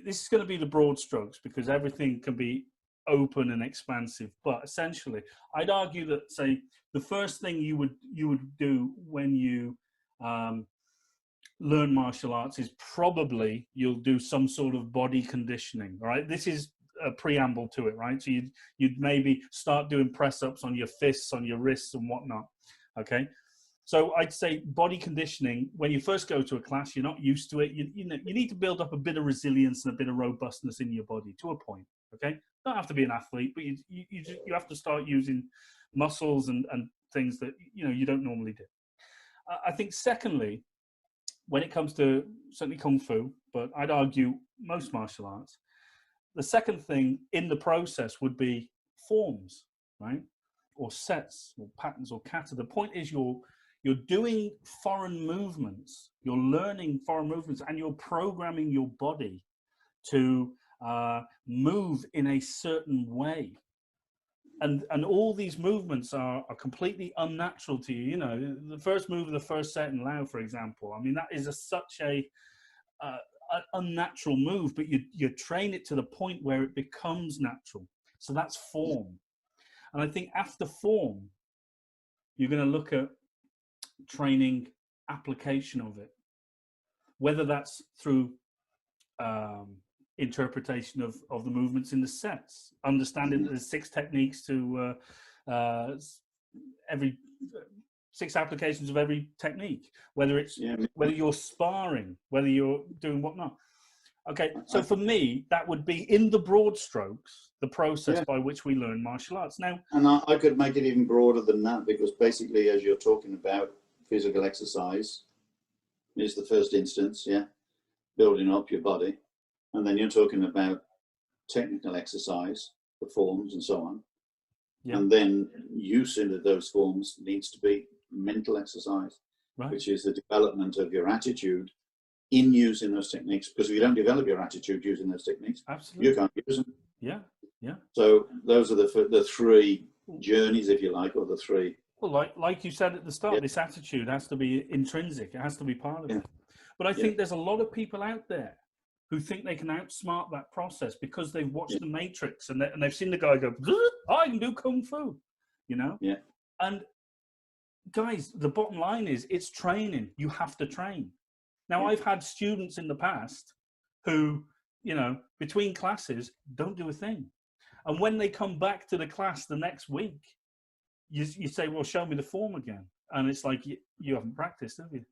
this is going to be the broad strokes, because everything can be open and expansive. But essentially, I'd argue that, say, the first thing you would do when you learn martial arts is probably you'll do some sort of body conditioning. All right, this is a preamble to it, right? So you'd maybe start doing press-ups on your fists, on your wrists, and whatnot. Okay, so I'd say body conditioning. When you first go to a class, you're not used to it. You need to build up a bit of resilience and a bit of robustness in your body to a point. Okay, don't have to be an athlete, but you have to start using muscles and things that you don't normally do. I think secondly, when it comes to certainly Kung Fu, but I'd argue most martial arts, the second thing in the process would be forms, right? Or sets, or patterns, or kata. The point is you're doing foreign movements, you're learning foreign movements, and you're programming your body to move in a certain way. And all these movements are completely unnatural to you. You know, the first move of the first set in Lao, for example, I mean, that is such a unnatural move, but you train it to the point where it becomes natural. So that's form. And I think after form, you're going to look at training application of it, whether that's through interpretation of the movements in the sets, understanding that there's 6 techniques to every 6 applications of every technique, whether you're sparring, whether you're doing whatnot. Okay, so for me, that would be, in the broad strokes, the process by which we learn martial arts. Now, and I could make it even broader than that, because basically, as you're talking about, physical exercise is the first instance, building up your body. And then you're talking about technical exercise, the forms and so on. Yeah. And then use into those forms needs to be mental exercise, which is the development of your attitude in using those techniques. Because if you don't develop your attitude using those techniques, you can't use them. Yeah, yeah. So those are the 3 journeys, if you like, or the 3. Well, like you said at the start, this attitude has to be intrinsic. It has to be part of it. But I think there's a lot of people out there who think they can outsmart that process because they've watched The Matrix and they've seen the guy go, I can do Kung Fu, you know? Yeah. And guys, the bottom line is it's training. You have to train. Now, I've had students in the past who, between classes, don't do a thing. And when they come back to the class the next week, you say, well, show me the form again. And it's like, you haven't practiced, have you?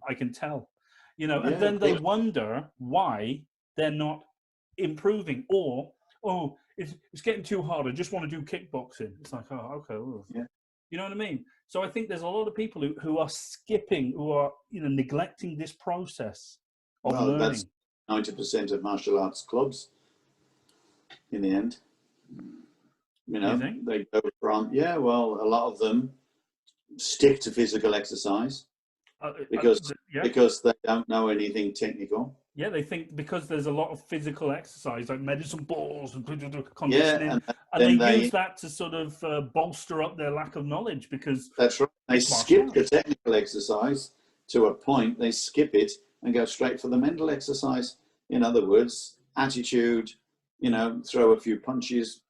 I can tell. And then they wonder why they're not improving, or, it's getting too hard. I just want to do kickboxing. It's like, okay. Well, you know what I mean? So I think there's a lot of people who are skipping, who are, neglecting this process of learning. That's 90% of martial arts clubs in the end. They go from, a lot of them stick to physical exercise because they don't know anything technical. Yeah, they think because there's a lot of physical exercise, like medicine balls and conditioning, and they use that to sort of bolster up their lack of knowledge because... That's right. They skip the technical exercise to a point, they skip it and go straight for the mental exercise. In other words, attitude, throw a few punches,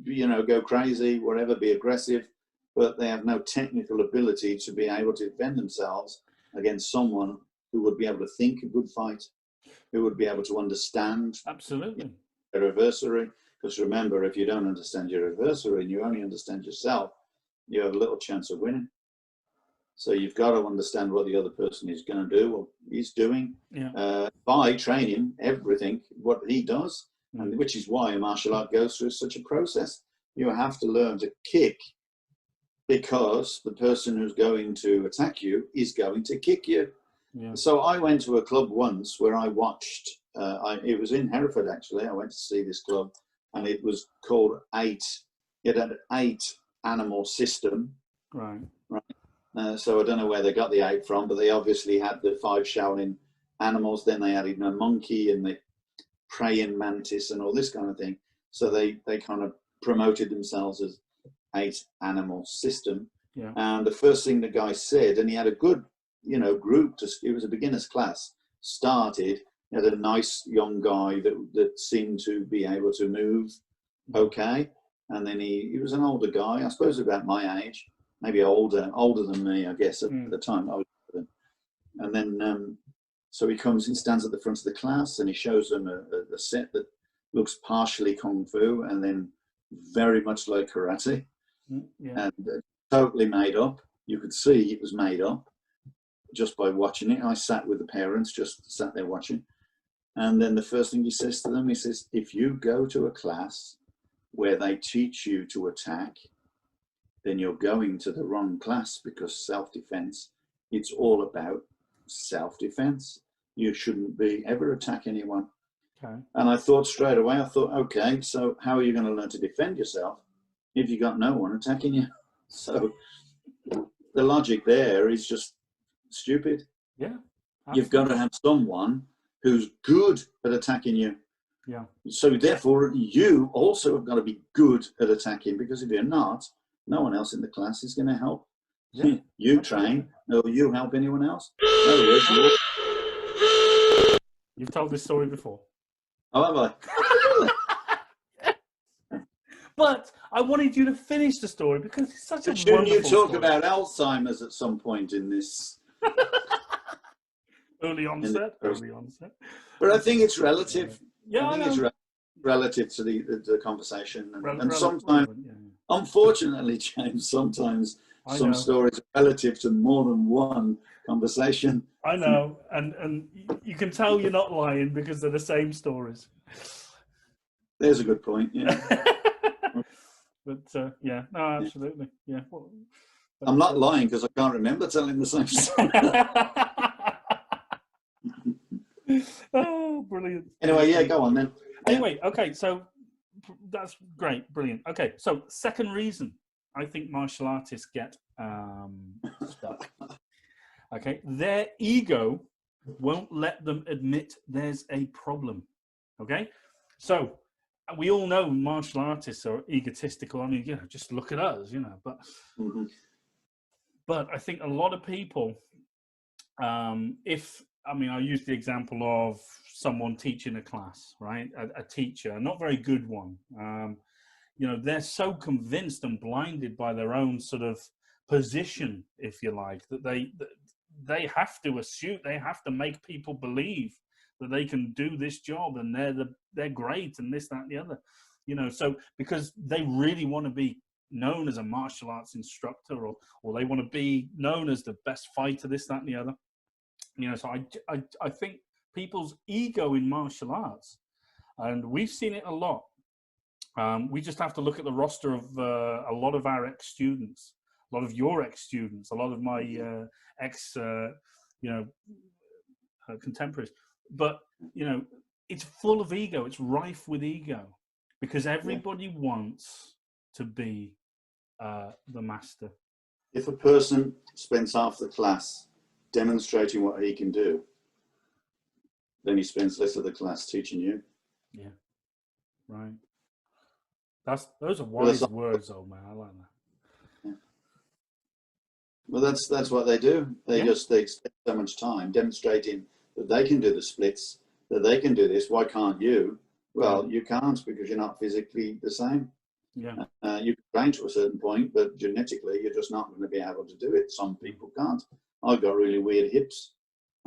go crazy, whatever, be aggressive, but they have no technical ability to be able to defend themselves against someone who would be able to think a good fight, who would be able to understand their adversary. Because remember, if you don't understand your adversary and you only understand yourself, you have little chance of winning. So you've got to understand what the other person is going to do or is doing by training everything, what he does, and which is why a martial art goes through such a process. You have to learn to kick because the person who's going to attack you is going to kick you. Yeah. So I went to a club once where I watched, it was in Hereford actually, I went to see this club, and it was called It had an 8 animal system. Right. So I don't know where they got the 8 from, but they obviously had the 5 Shaolin animals, then they added a monkey and the praying mantis and all this kind of thing. So they kind of promoted themselves as 8 animal system. Yeah. And the first thing the guy said, and he had a good group, it was a beginner's class, started, he had a nice young guy that seemed to be able to move okay. And then he was an older guy, I suppose about my age, maybe older than me, I guess, at the time. And then, so he comes and stands at the front of the class and he shows them a set that looks partially Kung Fu and then very much like karate. Yeah. And totally made up. You could see it was made up just by watching it. I sat with the parents, just sat there watching. And then the first thing he says to them, he says, if you go to a class where they teach you to attack, then you're going to the wrong class, because self-defense, it's all about self-defense. You shouldn't be ever attack anyone. Okay. And I thought straight away, okay, so how are you going to learn to defend yourself if you got no one attacking you? So the logic there is just stupid. Yeah. Absolutely. You've got to have someone who's good at attacking you. Yeah. So therefore, you also have got to be good at attacking, because if you're not, no one else in the class is going to help. Yeah. You train, or you help anyone else. In other words, you've told this story before. Oh, have I? But I wanted you to finish the story because it's such a wonderful wonderful you talk story. About Alzheimer's at some point in this. Early onset. But I think it's relative. Yeah, I think it's relative to the conversation. And sometimes, unfortunately, James, sometimes some stories are relative to more than one conversation. I know. And you can tell you're not lying because they're the same stories. There's a good point, yeah. But, yeah, no, absolutely. Yeah. Well, I'm not lying because I can't remember telling the same story. Oh, brilliant. Anyway, yeah, go on then. Anyway, okay, so that's great, brilliant. Okay, so second reason I think martial artists get stuck. Okay, their ego won't let them admit there's a problem. Okay, so we all know martial artists are egotistical. I mean, just look at us, but but I think a lot of people, I use the example of someone teaching a class, right? A teacher, a not very good one. They're so convinced and blinded by their own sort of position, if you like, that they have to assume, they have to make people believe that they can do this job and they're great and this, that, and the other. So because they really want to be known as a martial arts instructor, or they want to be known as the best fighter, this, that, and the other. So I think people's ego in martial arts, and we've seen it a lot. We just have to look at the roster of a lot of our ex-students, a lot of your ex-students, a lot of my contemporaries. But, it's full of ego. It's rife with ego because everybody wants to be the master. If a person spends half the class demonstrating what he can do, then he spends less of the class teaching you. Yeah, right. Those are wise words, old man. I like that. Yeah. Well, that's what they do. They spend so much time demonstrating that they can do the splits, that they can do this. Why can't you? Well, you can't because you're not physically the same. Yeah. You can train to a certain point, but genetically, you're just not going to be able to do it. Some people can't. I've got really weird hips.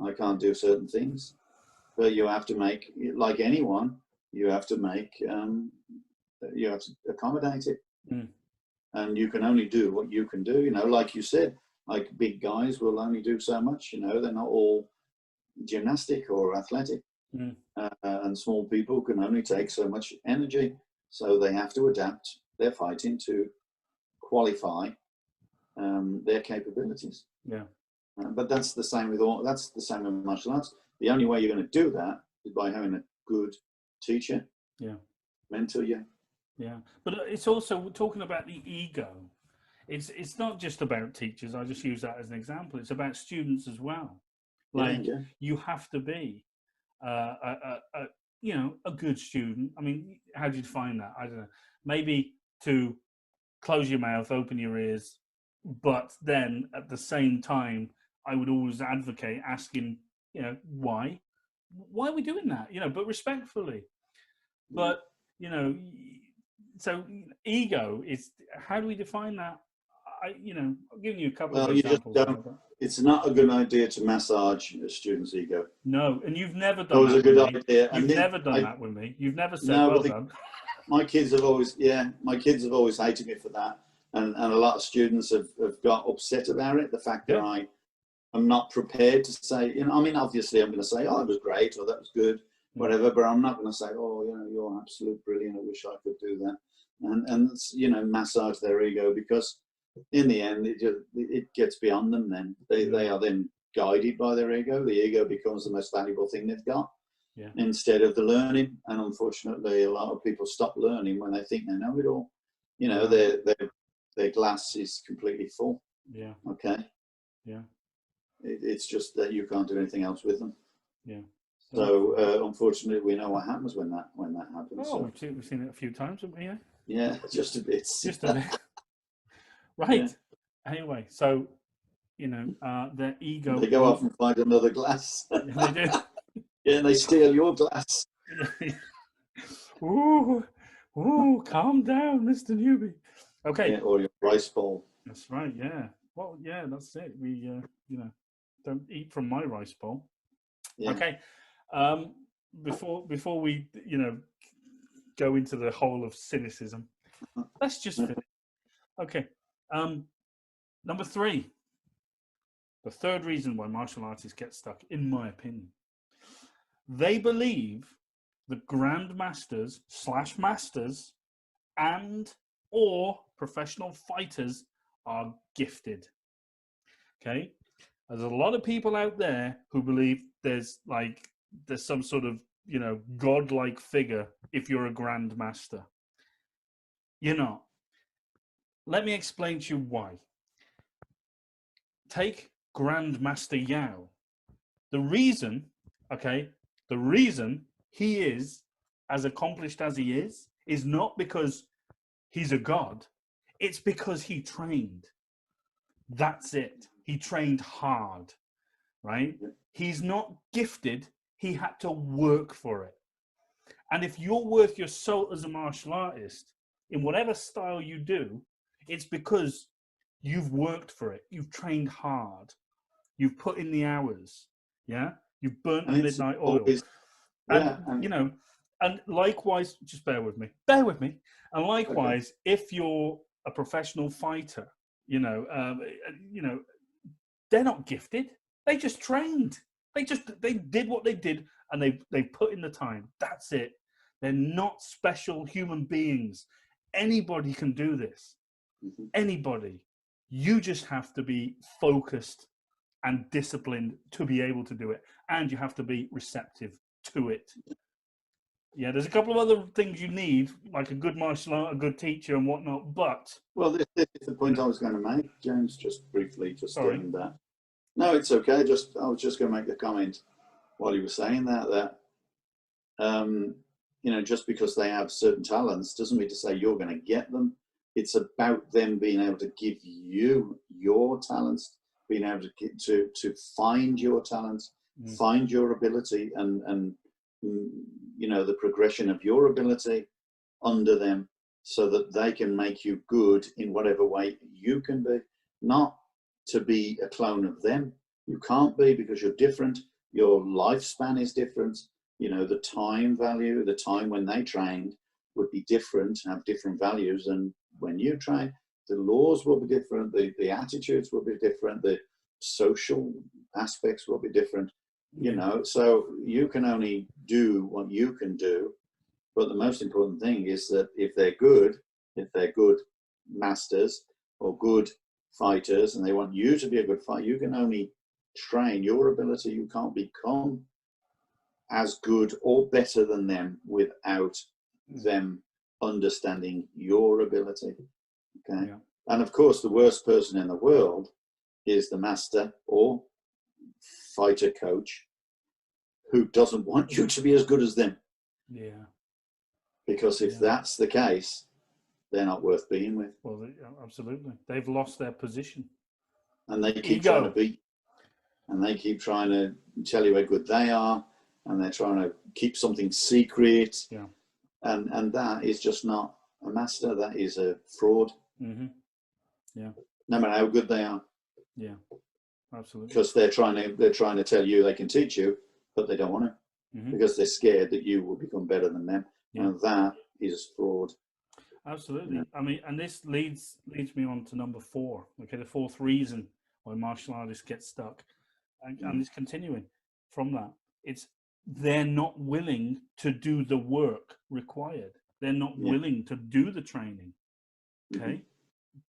I can't do certain things. But you have to make, like anyone, you have to accommodate it. And you can only do what you can do. You know, like you said, like big guys will only do so much. You know, they're not all gymnastic or athletic. And small people can only take so much energy. So they have to adapt their fighting to qualify their capabilities. Yeah. But that's the same with martial arts. The only way you're going to do that is by having a good teacher. Yeah. Mentor you. Yeah. But it's also talking about the ego. It's not just about teachers. I just use that as an example. It's about students as well. Like you have to be a good student. I mean, how do you define that? I don't know. Maybe to close your mouth, open your ears, but then at the same time, I would always advocate asking, why are we doing that? But respectfully. But so ego is. How do we define that? I'm giving you a couple of examples. It's not a good idea to massage a student's ego. No, and you've never done that. It was a good idea. You've never done that with me. You've never said, well done. My kids have always hated me for that. And a lot of students have got upset about it. The fact that I'm not prepared to say, obviously I'm going to say, oh, that was great, or that was good, whatever, but I'm not going to say, oh, you're absolute brilliant. I wish I could do that. And massage their ego, because in the end, it gets beyond them then. They are then guided by their ego. The ego becomes the most valuable thing they've got instead of the learning. And unfortunately, a lot of people stop learning when they think they know it all. Their glass is completely full. Yeah. Okay. Yeah. It's just that you can't do anything else with them. Yeah. So unfortunately, we know what happens when that happens. Oh, we've seen it a few times, haven't we? Yeah, just a bit. Just a bit. Right. Yeah. Anyway, so their ego. They go off and find another glass. They do. Yeah, and they steal your glass. Ooh, calm down, Mr. Newbie. Okay. Yeah, or your rice bowl. That's right. Yeah. Well, yeah, that's it. We, don't eat from my rice bowl. Yeah. Okay. Before we, go into the whole of cynicism, let's just finish. Okay. Number 3. The third reason why martial artists get stuck, in my opinion, they believe that grandmasters / masters and or professional fighters are gifted. Okay, there's a lot of people out there who believe there's some sort of godlike figure if you're a grandmaster. You're not. Let me explain to you why. Take Grandmaster Yao. The reason he is as accomplished as he is not because he's a god. It's because he trained. That's it. He trained hard, right? He's not gifted. He had to work for it. And if you're worth your salt as a martial artist, in whatever style you do, it's because you've worked for it. You've trained hard. You've put in the hours. Yeah? You've burnt the midnight oil. And likewise, just bear with me. And likewise, if you're a professional fighter, they're not gifted. They just trained. They did what they did, and they put in the time. That's it. They're not special human beings. Anybody can do this. Mm-hmm. Anybody. You just have to be focused and disciplined to be able to do it, and you have to be receptive to it. Yeah, there's a couple of other things you need, like a good martial art, a good teacher, and whatnot. But this is the point I was going to make, James. Just briefly, sorry. that. No, it's okay. I was just going to make the comment while you were saying that just because they have certain talents doesn't mean to say you're going to get them. It's about them being able to give you your talents, being able to find your talents, find your ability, and the progression of your ability under them, so that they can make you good in whatever way you can be. Not to be a clone of them. You can't be, because you're different. Your lifespan is different. The time value, the time when they trained would be different, have different values than when you train. The laws will be different. The attitudes will be different. The social aspects will be different. So you can only do what you can do. But the most important thing is that if they're good masters or good fighters, and they want you to be a good fighter, you can only train your ability. You can't become as good or better than them without them understanding your ability. Okay. Yeah. And of course, the worst person in the world is the master or fighter coach who doesn't want you to be as good as them. Yeah. Because if that's the case, they're not worth being with. Well, absolutely. They've lost their position. And they keep trying to beat. And they keep trying to tell you how good they are. And they're trying to keep something secret. Yeah. And that is just not a master. That is a fraud. Mm-hmm. Yeah. No matter how good they are. Yeah. Absolutely. Because they're trying to tell you they can teach you, but they don't want to. Mm-hmm. Because they're scared that you will become better than them. Yeah. And that is fraud. Absolutely. Yeah. I mean, and this leads me on to number 4. Okay, the fourth reason why martial artists get stuck, and it's continuing from that. It's they're not willing to do the work required. They're not willing to do the training. Okay,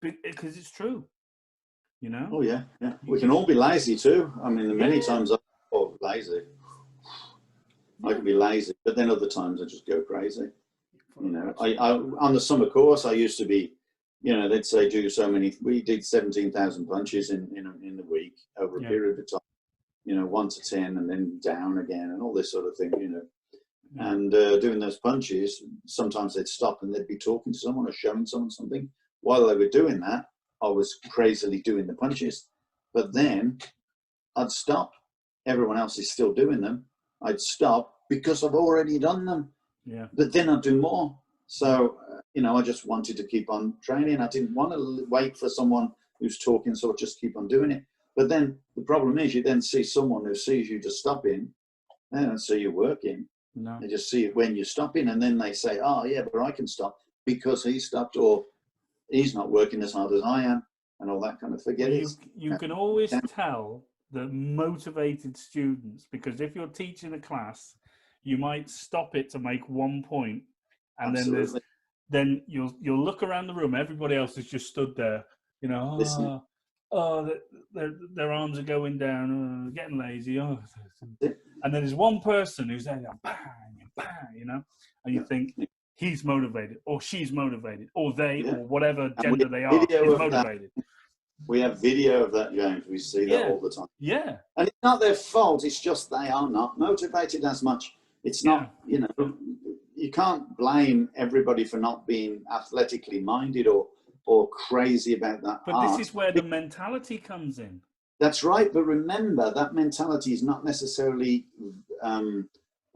because it's true. Oh yeah. We can all be lazy too. I mean, many times I'm lazy. I can be lazy, but then other times I just go crazy. I on the summer course, I used to be, they'd say do so many. We did 17,000 punches in the week over a period of time. 1 to 10, and then down again, and all this sort of thing. And doing those punches, sometimes they'd stop and they'd be talking to someone or showing someone something. While they were doing that, I was crazily doing the punches. But then I'd stop. Everyone else is still doing them. I'd stop because I've already done them. Yeah. But then I'd do more. So, I just wanted to keep on training. I didn't want to wait for someone who's talking, so I'd just keep on doing it. But then the problem is you then see someone who sees you just stopping. They don't see you working. No. They just see it when you're stopping, and then they say, oh, yeah, but I can stop because he stopped, or he's not working as hard as I am, and all that kind of thing. You can always tell the motivated students, because if you're teaching a class, you might stop it to make one point, and then you'll look around the room. Everybody else has just stood there, their arms are going down, getting lazy. And then there's one person who's there, bang, bang, and you think he's motivated, or she's motivated, or they, or whatever gender they are, is motivated. We have video of that, James. We see that all the time. Yeah. And it's not their fault. It's just they are not motivated as much. It's not, you can't blame everybody for not being athletically minded or crazy about that. But this is where the mentality comes in. That's right. But remember, that mentality is not necessarily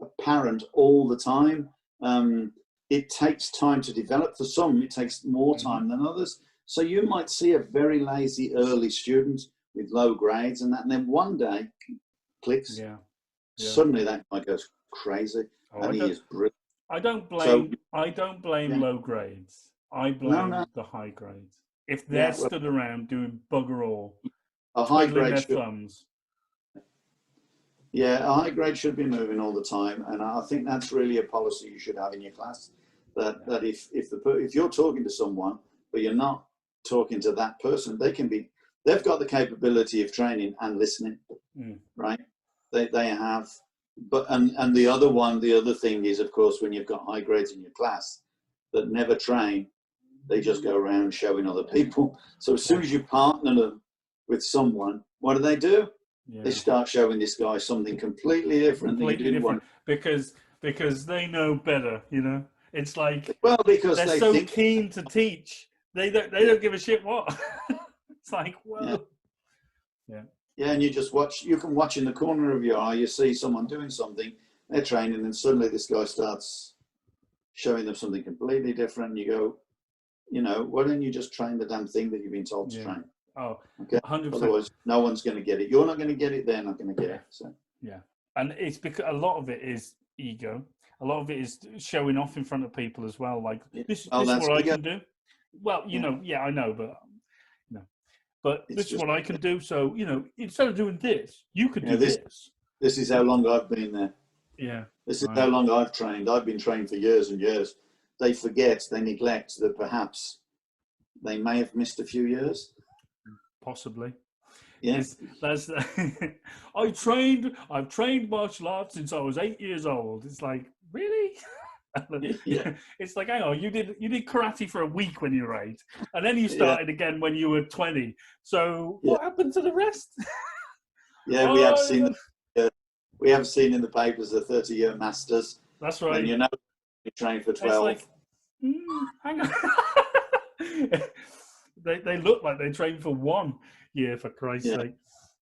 apparent all the time. It takes time to develop. For some, it takes more time than others. So you might see a very lazy early student with low grades and then one day clicks. Yeah. Suddenly that guy goes crazy, and he is brilliant. I don't blame low grades. I blame the high grades. If they're stood around doing bugger all, a high grade thumbs. Yeah, a high grade should be moving all the time, and I think that's really a policy you should have in your class. That if you're talking to someone, but you're not talking to that person, they've got the capability of training and listening, right? They have But and the other thing is, of course, when you've got high grades in your class that never train, they just go around showing other people. So as soon as you partner them with someone, what do? Yeah. They start showing this guy something completely different. Because they know better, you know. It's like, well, because they're so keen to teach. They don't give a shit what. It's like, well, yeah, and you just watch. You can watch in the corner of your eye. You see someone doing something, they're training, and suddenly this guy starts showing them something completely different. And you go, you know, why don't you just train the damn thing that you've been told to train? Oh, okay. 100%. Otherwise, no one's going to get it. You're not going to get it. They're not going to get it. So yeah, and it's because a lot of it is ego. A lot of it is showing off in front of people as well. Like this is what I can do. Well, you know, I know, but but this is what I can do. So, you know, instead of doing this, you could do this. This is how long I've been there. Yeah. This is how long I've trained. I've been trained for years and years. They forget, they neglect that perhaps they may have missed a few years. Possibly. Yes. That's I've trained martial arts since I was 8 years old. It's like, really? Yeah. It's like, hang on, you did karate for a week when you were 8, and then you started again when you were 20. So what happened to the rest? Yeah, we have seen we have seen in the papers the 30-year masters. That's right. And you know, you train for 12. It's like, hang on. they look like they trained for 1 year, for Christ's sake.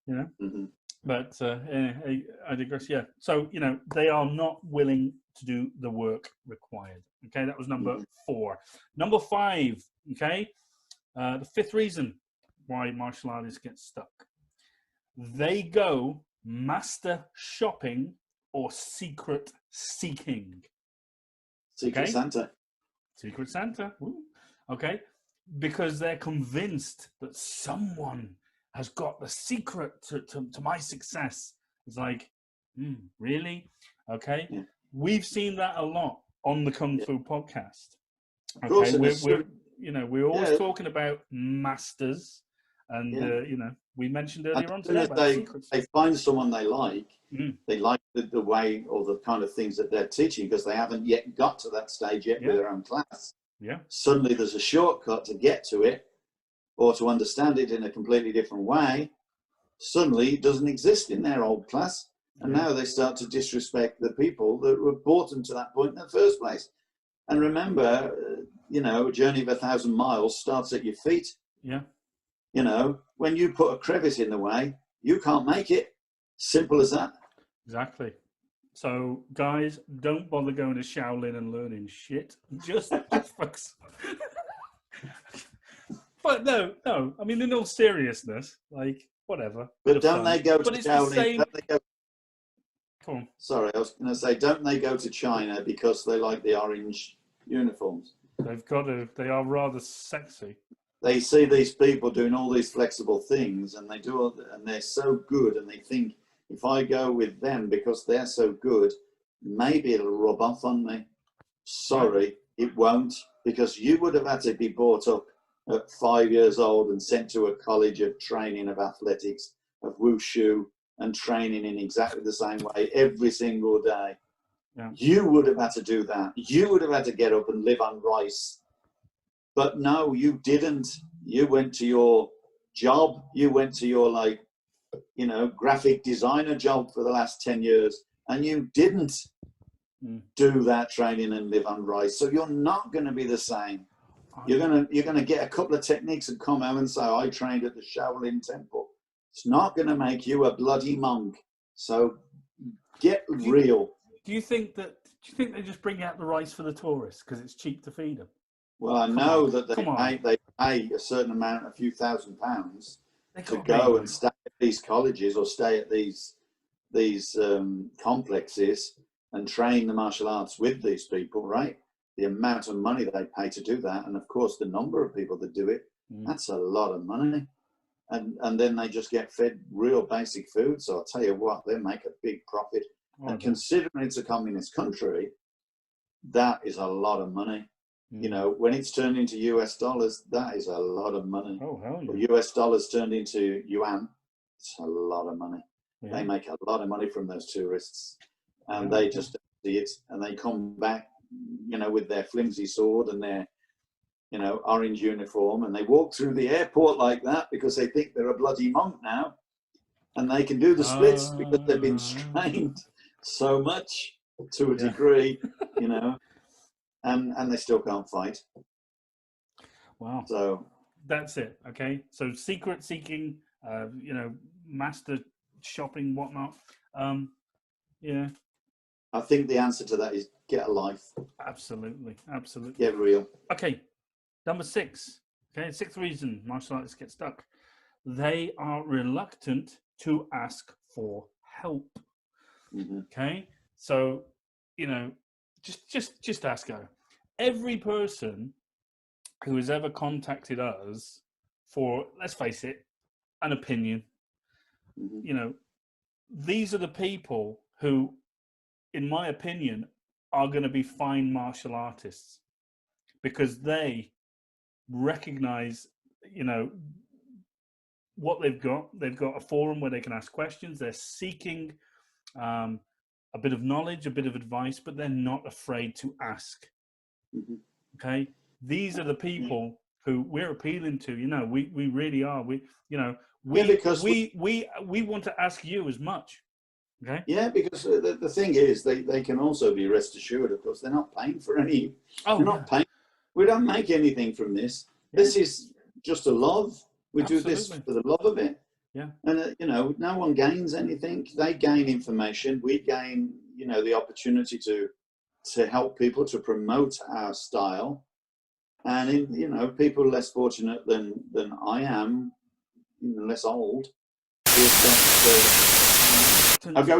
You know. Mm-hmm. But I digress. Yeah. So, you know, they are not willing to do the work required. Okay, that was number 4. Number 5. Okay, the 5th reason why martial artists get stuck: they go master shopping or secret seeking. Secret Santa. Secret Santa. Ooh. Okay, because they're convinced that someone has got the secret to my success. It's like, really? Okay. Yeah. We've seen that a lot on the Kung Fu podcast. Okay, we're always talking about masters, and you know, we mentioned earlier on today about secrets. They find someone they like. They like the way or the kind of things that they're teaching because they haven't yet got to that stage yet with their own class. Yeah. Suddenly, there's a shortcut to get to it, or to understand it in a completely different way. Suddenly, it doesn't exist in their old class. And now they start to disrespect the people that were brought them to that point in the first place. And remember, you know, a journey of 1,000 miles starts at your feet. Yeah. You know, when you put a crevice in the way, you can't make it. Simple as that. Exactly. So, guys, don't bother going to Shaolin and learning shit. Just focus. But no. I mean, in all seriousness, like, whatever. But don't they go to Shaolin? Sorry, I was going to say, don't they go to China because they like the orange uniforms? They've got to. They are rather sexy. They see these people doing all these flexible things, and they're so good, and they think, if I go with them because they're so good, maybe it'll rub off on me. Sorry, it won't, because you would have had to be brought up at 5 years old and sent to a college of training of athletics, of wushu, and training in exactly the same way every single day. Yeah. You would have had to do that. You would have had to get up and live on rice. But no, you didn't. You went to your job. You went to your, like, you know, graphic designer job for the last 10 years, and you didn't do that training and live on rice. So you're not going to be the same. You're gonna get a couple of techniques and come out and say, I trained at the Shaolin Temple. It's not going to make you a bloody monk. So get real. Do you think they just bring out the rice for the tourists because it's cheap to feed them? Well, I know that they pay a certain amount, a few £1,000s, to go and stay at these colleges or stay at these complexes and train the martial arts with these people, right? The amount of money they pay to do that, and of course the number of people that do it, that's a lot of money. And then they just get fed real basic food. So I'll tell you what, they make a big profit. And considering it's a communist country, that is a lot of money. You know, when it's turned into US dollars, that is a lot of money. Oh, hell yeah. When US dollars turned into yuan, it's a lot of money. Yeah. They make a lot of money from those tourists. and they just see it, and they come back, with their flimsy sword and their, orange uniform, and they walk through the airport like that because they think they're a bloody monk now, and they can do the splits because they've been trained so much to a degree, and they still can't fight. Wow. So that's it. Okay. So secret seeking, master shopping, whatnot. Yeah. I think the answer to that is get a life. Absolutely. Get real. Okay. Number 6. Okay. 6th reason martial artists get stuck. They are reluctant to ask for help. Mm-hmm. Okay. So, just ask her. Every person who has ever contacted us for, let's face it, an opinion, these are the people who, in my opinion, are going to be fine martial artists because they recognize, what they've got. They've got a forum where they can ask questions. They're seeking a bit of knowledge, a bit of advice, but they're not afraid to ask. Mm-hmm. Okay, these are the people who we're appealing to. We really are. We want to ask you as much. Okay. Yeah, because the thing is, they can also be rest assured. Of course, they're not paying for any. They're not paying. We don't make anything from this. Yeah. This is just a love. We do this for the love of it. Yeah. And no one gains anything. They gain information. We gain, the opportunity to help people, to promote our style. And people less fortunate than I am, less old. Are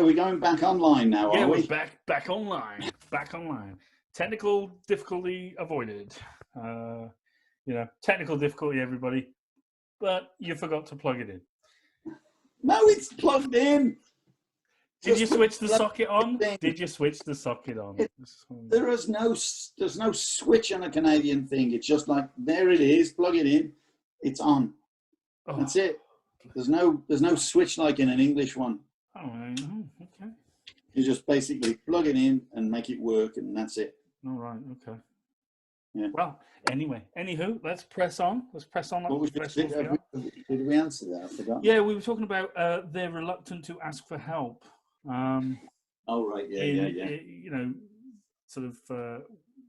we going back online now? Yeah, are we? We're back online. Back online. Technical difficulty avoided. Technical difficulty, everybody. But you forgot to plug it in. No, it's plugged in. Did you switch the socket on? Did you switch the socket on? There's no switch on a Canadian thing. It's just like, there it is. Plug it in. It's on. Oh. That's it. There's no switch like in an English one. Oh, okay. You just basically plug it in and make it work, and that's it. All right. Okay. Yeah. Well, anywho, let's press on. Did we answer that? I forgot. Yeah, we were talking about they're reluctant to ask for help. Oh, right. Yeah. Sort of,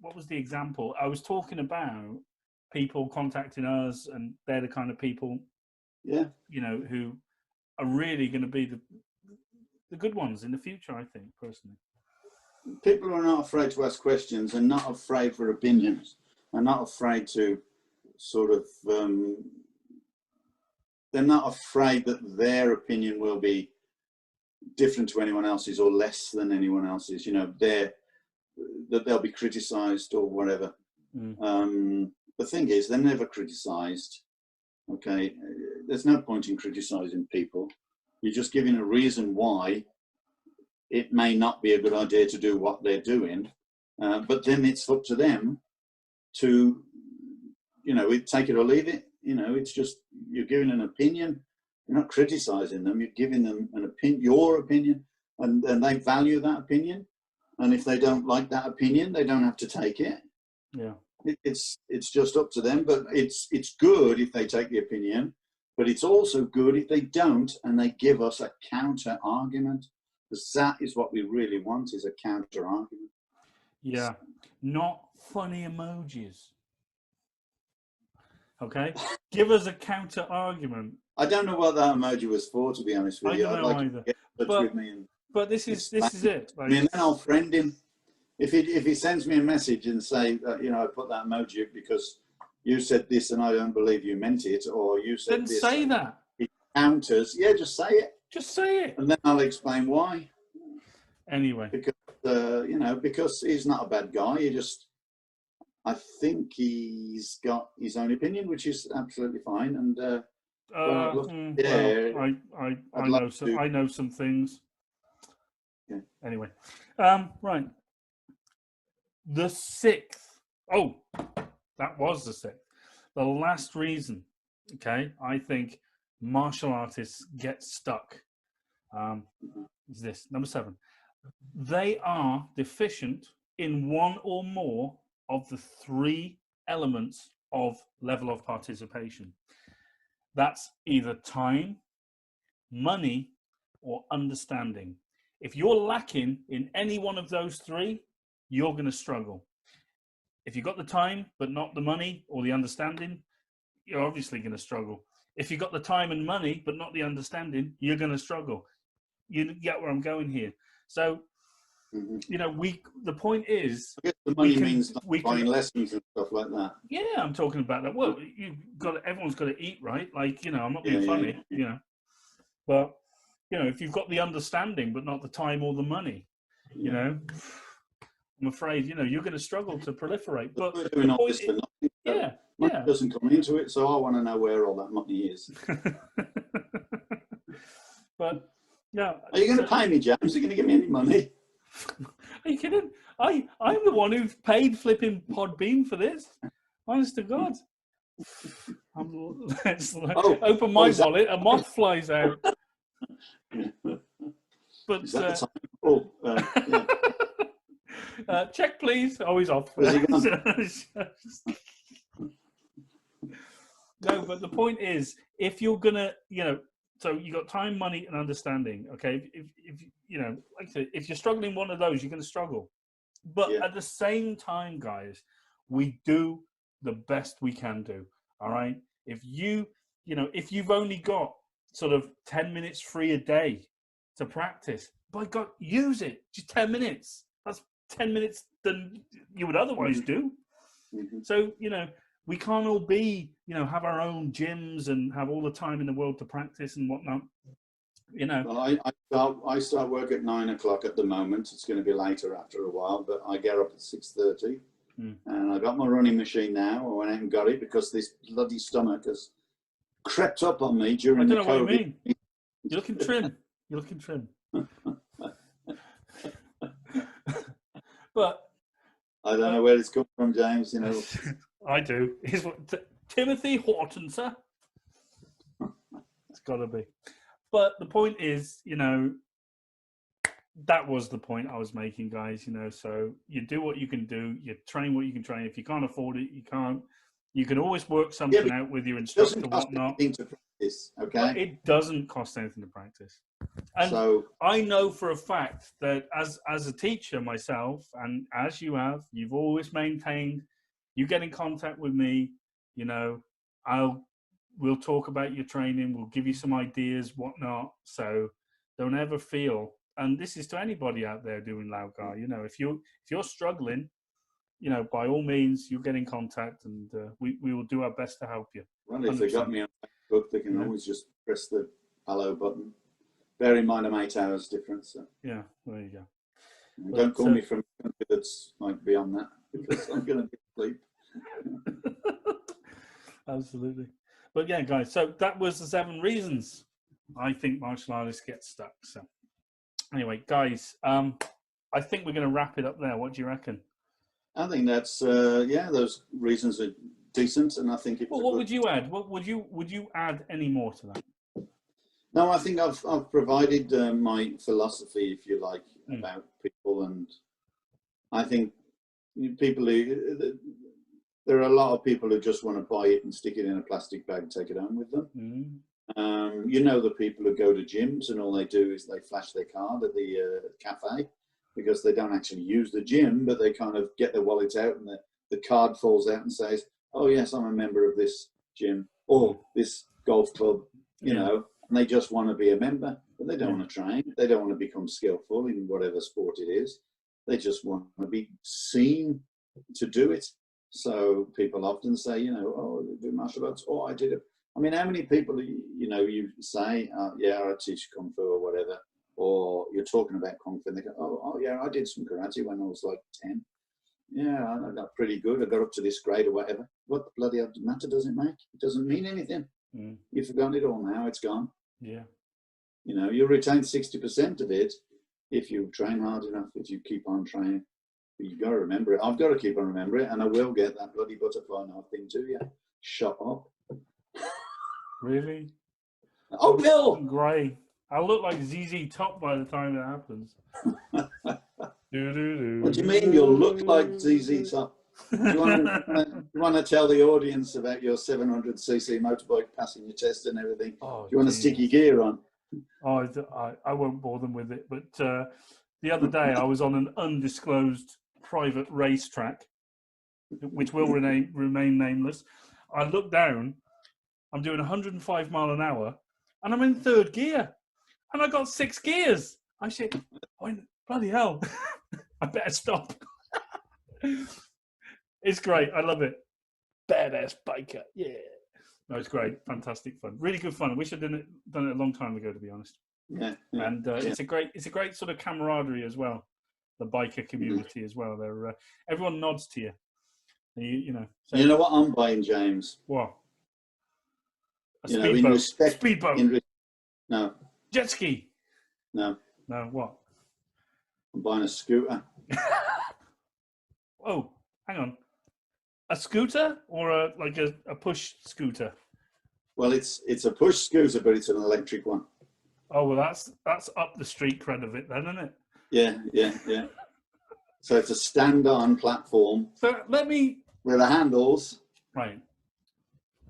what was the example? I was talking about people contacting us, and they're the kind of people, who are really going to be the good ones in the future, I think, personally. People are not afraid to ask questions and not afraid for opinions and not afraid to sort of, they're not afraid that their opinion will be different to anyone else's or less than anyone else's, that they'll be criticized or whatever. The thing is, they're never criticized. Okay. There's no point in criticizing people. You're just giving a reason why it may not be a good idea to do what they're doing, but then it's up to them to, take it or leave it. It's just, you're giving an opinion. You're not criticizing them. You're giving them an opinion, your opinion, and they value that opinion. And if they don't like that opinion, they don't have to take it. Yeah, it's just up to them. But it's good if they take the opinion, but it's also good if they don't, and they give us a counter argument. Because that is what we really want, is a counter argument. Yeah, not funny emojis. Okay, give us a counter argument. I don't know what that emoji was for, to be honest with you. I'd like to get in touch with me. But this is it. And then I'll friend him. If he sends me a message and say, I put that emoji because you said this and I don't believe you meant it, or you said then this. Then say that. It counters. Yeah, just say it. Just say it. And then I'll explain why. Anyway. Because he's not a bad guy. I think he's got his own opinion, which is absolutely fine. And I know some things. Yeah. Anyway, right. The 6th. Oh, that was the 6th. The last reason, okay, I think martial artists get stuck is this. Number 7. they are deficient in one or more of the 3 elements of level of participation. That's either time, money, or understanding. If you're lacking in any one of those 3, you're going to struggle. If you've got the time but not the money or the understanding, you're obviously going to struggle. If you've got the time and money but not the understanding, you're going to struggle. You get where I'm going here. So, you know, the point is, I guess the money means buying lessons and stuff like that. Yeah, I'm talking about that. Well, everyone's got to eat, right? Like, you know, I'm not being funny, you know. But, you know, if you've got the understanding but not the time or the money, you know, I'm afraid, you know, you're going to struggle to proliferate. But we're doing all this for nothing. Money doesn't come into it, so I want to know where all that money is. But, yeah. Are you going to pay me, James? Are you going to give me any money? Are you kidding? I'm the one who's paid flipping Podbean for this. Honest to God. Open my wallet, a moth flies out. But is that the time? Check, please. Oh, he's off. No, but the point is, if you're gonna, you know, so you got time, money, and understanding. Okay, if you know, like I said, if you're struggling one of those, you're going to struggle. But at the same time, guys, we do the best we can do. All right. If if you've only got sort of 10 minutes free a day to practice, by God, use it. Just 10 minutes. That's 10 minutes than you would otherwise do. So, you know, we can't all be, you know, have our own gyms and have all the time in the world to practice and whatnot. You know. Well, I start work at 9 o'clock at the moment. It's going to be later after a while, but I get up at 6:30, and I got my running machine now. I went out and got it because this bloody stomach has crept up on me during the COVID. I don't know what you mean. You're looking trim. You're looking trim. But I don't know where it's come from, James. You know. I do. Timothy Horton, sir. It's got to be. But the point is, you know, that was the point I was making, guys. You know, so you do what you can do. You train what you can train. If you can't afford it, you can't. You can always work something out with your instructor and whatnot. To practice, okay? But it doesn't cost anything to practice. And so, I know for a fact that as a teacher myself, and as you have, you've always maintained. You get in contact with me, you know, we'll talk about your training, we'll give you some ideas, whatnot. So don't ever feel, and this is to anybody out there doing Laogar, you know, if you're struggling, you know, by all means, you get in contact, and we will do our best to help you. Well, if they got me on Facebook, they can always just press the hello button. Bear in mind I'm 8 hours difference. So. Yeah, there you go. And don't call me from a country that's like beyond that, because I'm going to be asleep. Absolutely. But yeah, guys, so that was the 7 reasons I think martial artists get stuck. So anyway, guys, I think we're going to wrap it up there. What do you reckon? I think that's those reasons are decent, and I think it. Well, what would you add? What would you add any more to that? No, I think I've provided my philosophy, if you like, about people, and I think people there are a lot of people who just want to buy it and stick it in a plastic bag and take it home with them. You know, the people who go to gyms and all they do is they flash their card at the cafe, because they don't actually use the gym, but they kind of get their wallet out and the card falls out and says, oh yes, I'm a member of this gym or this golf club, you know, and they just want to be a member, but they don't want to train. They don't want to become skillful in whatever sport it is. They just want to be seen to do it. So people often say, you know, oh, you do martial arts. Oh, I did it. I mean, how many people, you know, you say, yeah, I teach Kung Fu or whatever, or you're talking about Kung Fu and they go, oh yeah, I did some karate when I was like 10. Yeah, I got pretty good. I got up to this grade or whatever. What the bloody matter does it make? It doesn't mean anything. You've forgotten it all now. It's gone. Yeah. You know, you'll retain 60% of it if you train hard enough, if you keep on training. But you've got to remember it. I've got to keep on remembering it, and I will get that bloody butterfly knife thing to you. Shut up. Really? Oh, Bill! Great. I'll look like ZZ Top by the time it happens. What do you mean you'll look like ZZ Top? Do you want to tell the audience about your 700cc motorbike passing your test and everything? Oh, do you want to stick your gear on? Oh, I won't bore them with it. But the other day I was on an undisclosed private racetrack, which will remain nameless. I looked down, I'm doing 105 mile an hour, and I'm in third gear. And I got 6 gears. I said, oh, bloody hell, I better stop. It's great. I love it. Badass biker. Yeah. No, it's great. Fantastic fun. Really good fun. I wish I'd done it a long time ago, to be honest. Yeah. And it's a great sort of camaraderie as well. The biker community as well. They're everyone nods to you. You know. So, you know what I'm buying, James? What? A speedboat. Speedboat. No. Jet ski. No. No. What? I'm buying a scooter. Oh, hang on. A scooter or a push scooter? Well, it's a push scooter, but it's an electric one. Oh well, that's up the street cred of it, then, isn't it? Yeah. So it's a stand-on platform. So let me with the handles. Right.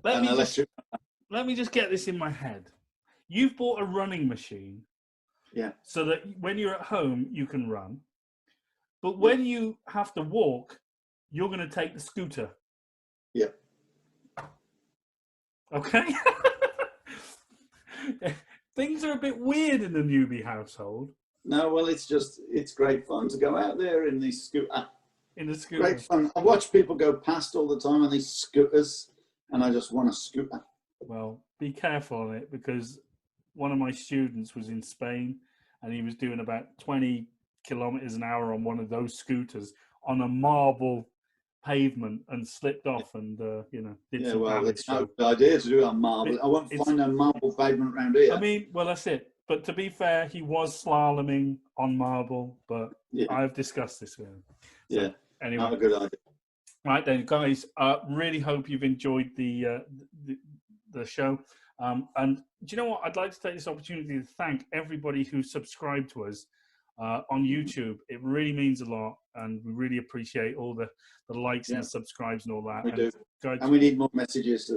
Let me just get this in my head. You've bought a running machine. Yeah. So that when you're at home, you can run. But when you have to walk, you're going to take the scooter. Yeah. Okay. Things are a bit weird in the newbie household. No, well, it's great fun to go out there in these scooter. In the scooter. Great fun. I watch people go past all the time on these scooters, and I just want a scooter. Well, be careful on it, because one of my students was in Spain and he was doing about 20 kilometers an hour on one of those scooters on a marble pavement and slipped off and, did some damage. It's not a good idea to do it on marble. I won't find a marble pavement around here. I mean, well, that's it. But to be fair, he was slaloming on marble, but I've discussed this with him. So, anyway. Not a good idea. Right then, guys, really hope you've enjoyed the show. And do you know what? I'd like to take this opportunity to thank everybody who subscribed to us on YouTube. It really means a lot, and we really appreciate all the likes and the subscribes and all that. We do. Guys, and we need more messages.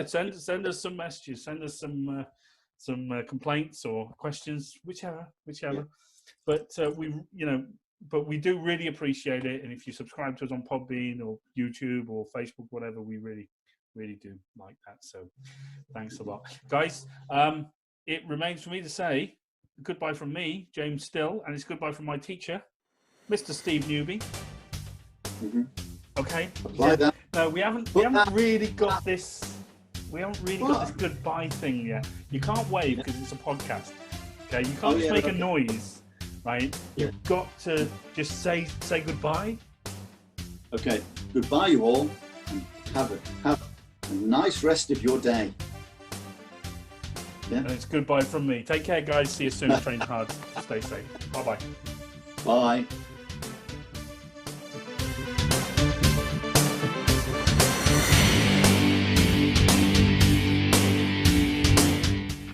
Send us some messages. Send us some complaints or questions, whichever. Yeah. But we do really appreciate it. And if you subscribe to us on Podbean or YouTube or Facebook, whatever, we really do like that. So thanks a lot, guys. It remains for me to say goodbye from me, James Still, and it's goodbye from my teacher, Mr. Steve Newby. Mm-hmm. Okay. Apply that. No, we haven't really got this. We haven't really got this goodbye thing yet. You can't wave because it's a podcast. Okay, you can't just make a noise, right? You've got to just say goodbye. Okay, goodbye, you all, and have a nice rest of your day. Yeah. And it's goodbye from me. Take care, guys. See you soon. Train hard. Stay safe. Bye-bye. Bye.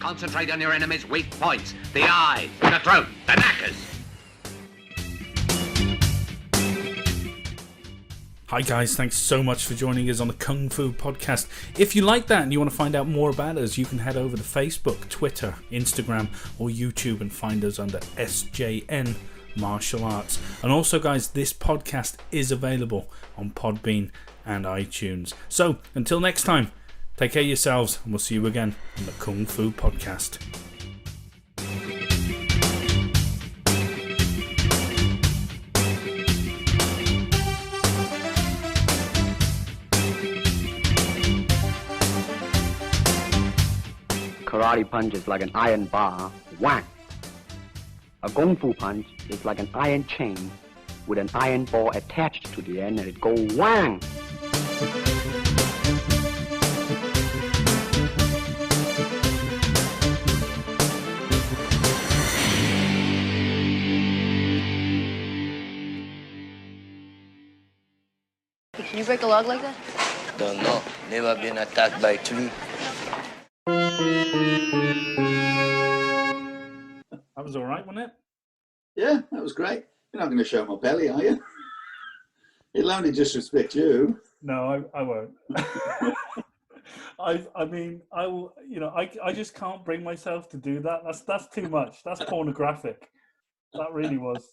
Concentrate on your enemy's weak points. The eyes, the throat, the knackers. Hi guys, thanks so much for joining us on the Kung Fu Podcast. If you like that and you want to find out more about us, you can head over to Facebook, Twitter, Instagram or YouTube and find us under SJN Martial Arts. And also guys, this podcast is available on Podbean and iTunes. So until next time, take care of yourselves and we'll see you again on the Kung Fu Podcast. Karate punch is like an iron bar, whack. A Kung Fu punch is like an iron chain with an iron ball attached to the end and it go whang. Can you break a log like that? Don't know. Never been attacked by tree. was all right, wasn't it? Yeah, that was great. You're not going to show my belly, are you? It'll only disrespect you. No, I won't. I mean, I will. You know, I just can't bring myself to do that. That's too much. That's pornographic. That really was.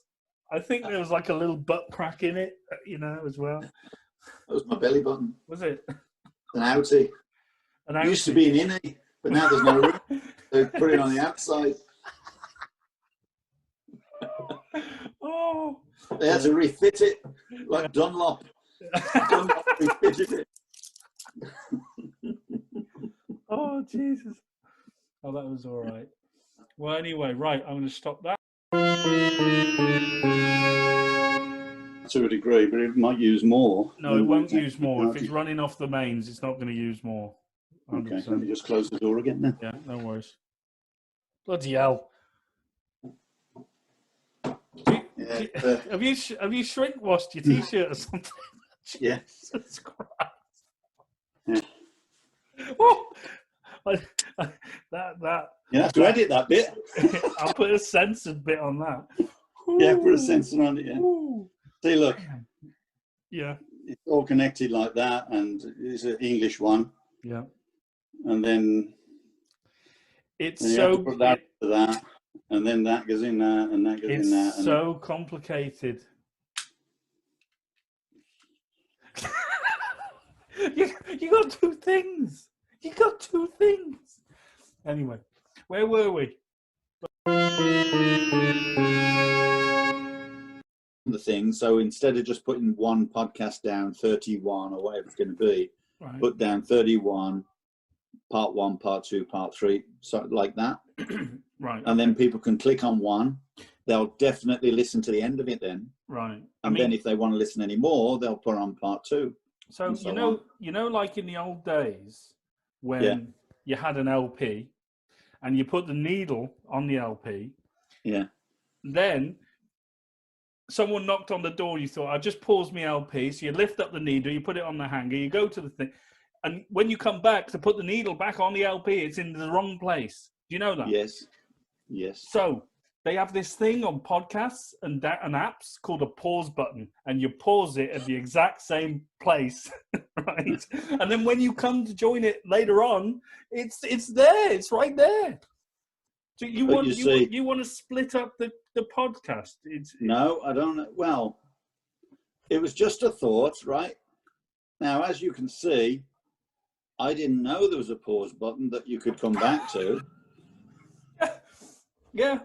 I think there was like a little butt crack in it, you know, as well. That was my belly button. Was it? An outie. An outie. It used to be an innie, but now there's no room. They put it on the outside. Oh. They had to refit it like Dunlop. Dunlop refitted it. Oh, Jesus. Oh, that was all right. Well, anyway, right, I'm going to stop that. To a degree, but it might use more. No, it won't use more. If it's running off the mains, it's not going to use more. 100%. Okay, let me just close the door again then. Yeah, no worries. Bloody hell. Have you shrink washed your t-shirt or something? Yeah. Jesus Christ. Yeah. Oh, that. You have to edit that bit. I'll put a censored bit on that. Yeah, put a sensor on it. Yeah. Ooh. See, look. Yeah. It's all connected like that, and it's an English one. Yeah. And then it's you so have to put that to that, and then that goes in there, and that goes in there. It's so complicated. You got two things. You got two things. Anyway, where were we? The thing. So instead of just putting one podcast down, 31 or whatever it's going to be, right. Put down 31, part 1, part 2, part 3, so like that. Right. And then people can click on one. They'll definitely listen to the end of it then. Right. And then if they want to listen any more, they'll put on part 2. So you know, like in the old days when you had an LP and you put the needle on the LP. Yeah. Then someone knocked on the door. You thought, I just paused my LP. So you lift up the needle, you put it on the hanger, you go to the thing, and when you come back to put the needle back on the LP, it's in the wrong place. Do you know that? Yes. Yes. So they have this thing on podcasts and apps called a pause button, and you pause it at the exact same place, right? And then when you come to join it later on, it's there, it's right there. So you want to split up the podcast? No, I don't. Well, it was just a thought, right? Now, as you can see, I didn't know there was a pause button that you could come back to. Yeah.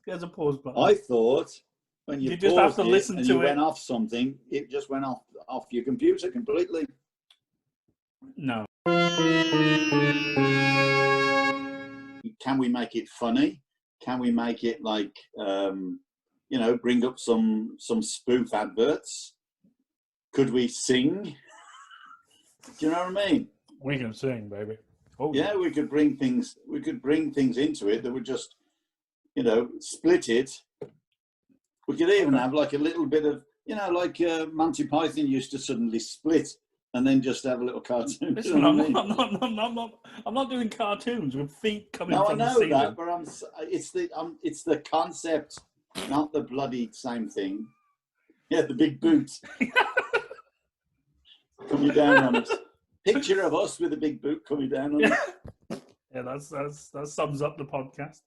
There's a pause button. I thought when you just have to listen to it, went off something, it just went off your computer completely. No. Can we make it funny? Can we make it like bring up some spoof adverts? Could we sing? Do you know what I mean? We can sing, baby. Oh yeah, we could bring things into it that would just split it. We could even have like a little bit of, like Monty Python used to suddenly split and then just have a little cartoon. Listen, I'm not doing cartoons with feet coming from the ceiling. No, I know that, but it's the concept, not the bloody same thing. Yeah, the big boot coming down on us. Picture of us with a big boot coming down on us. Yeah, that sums up the podcast.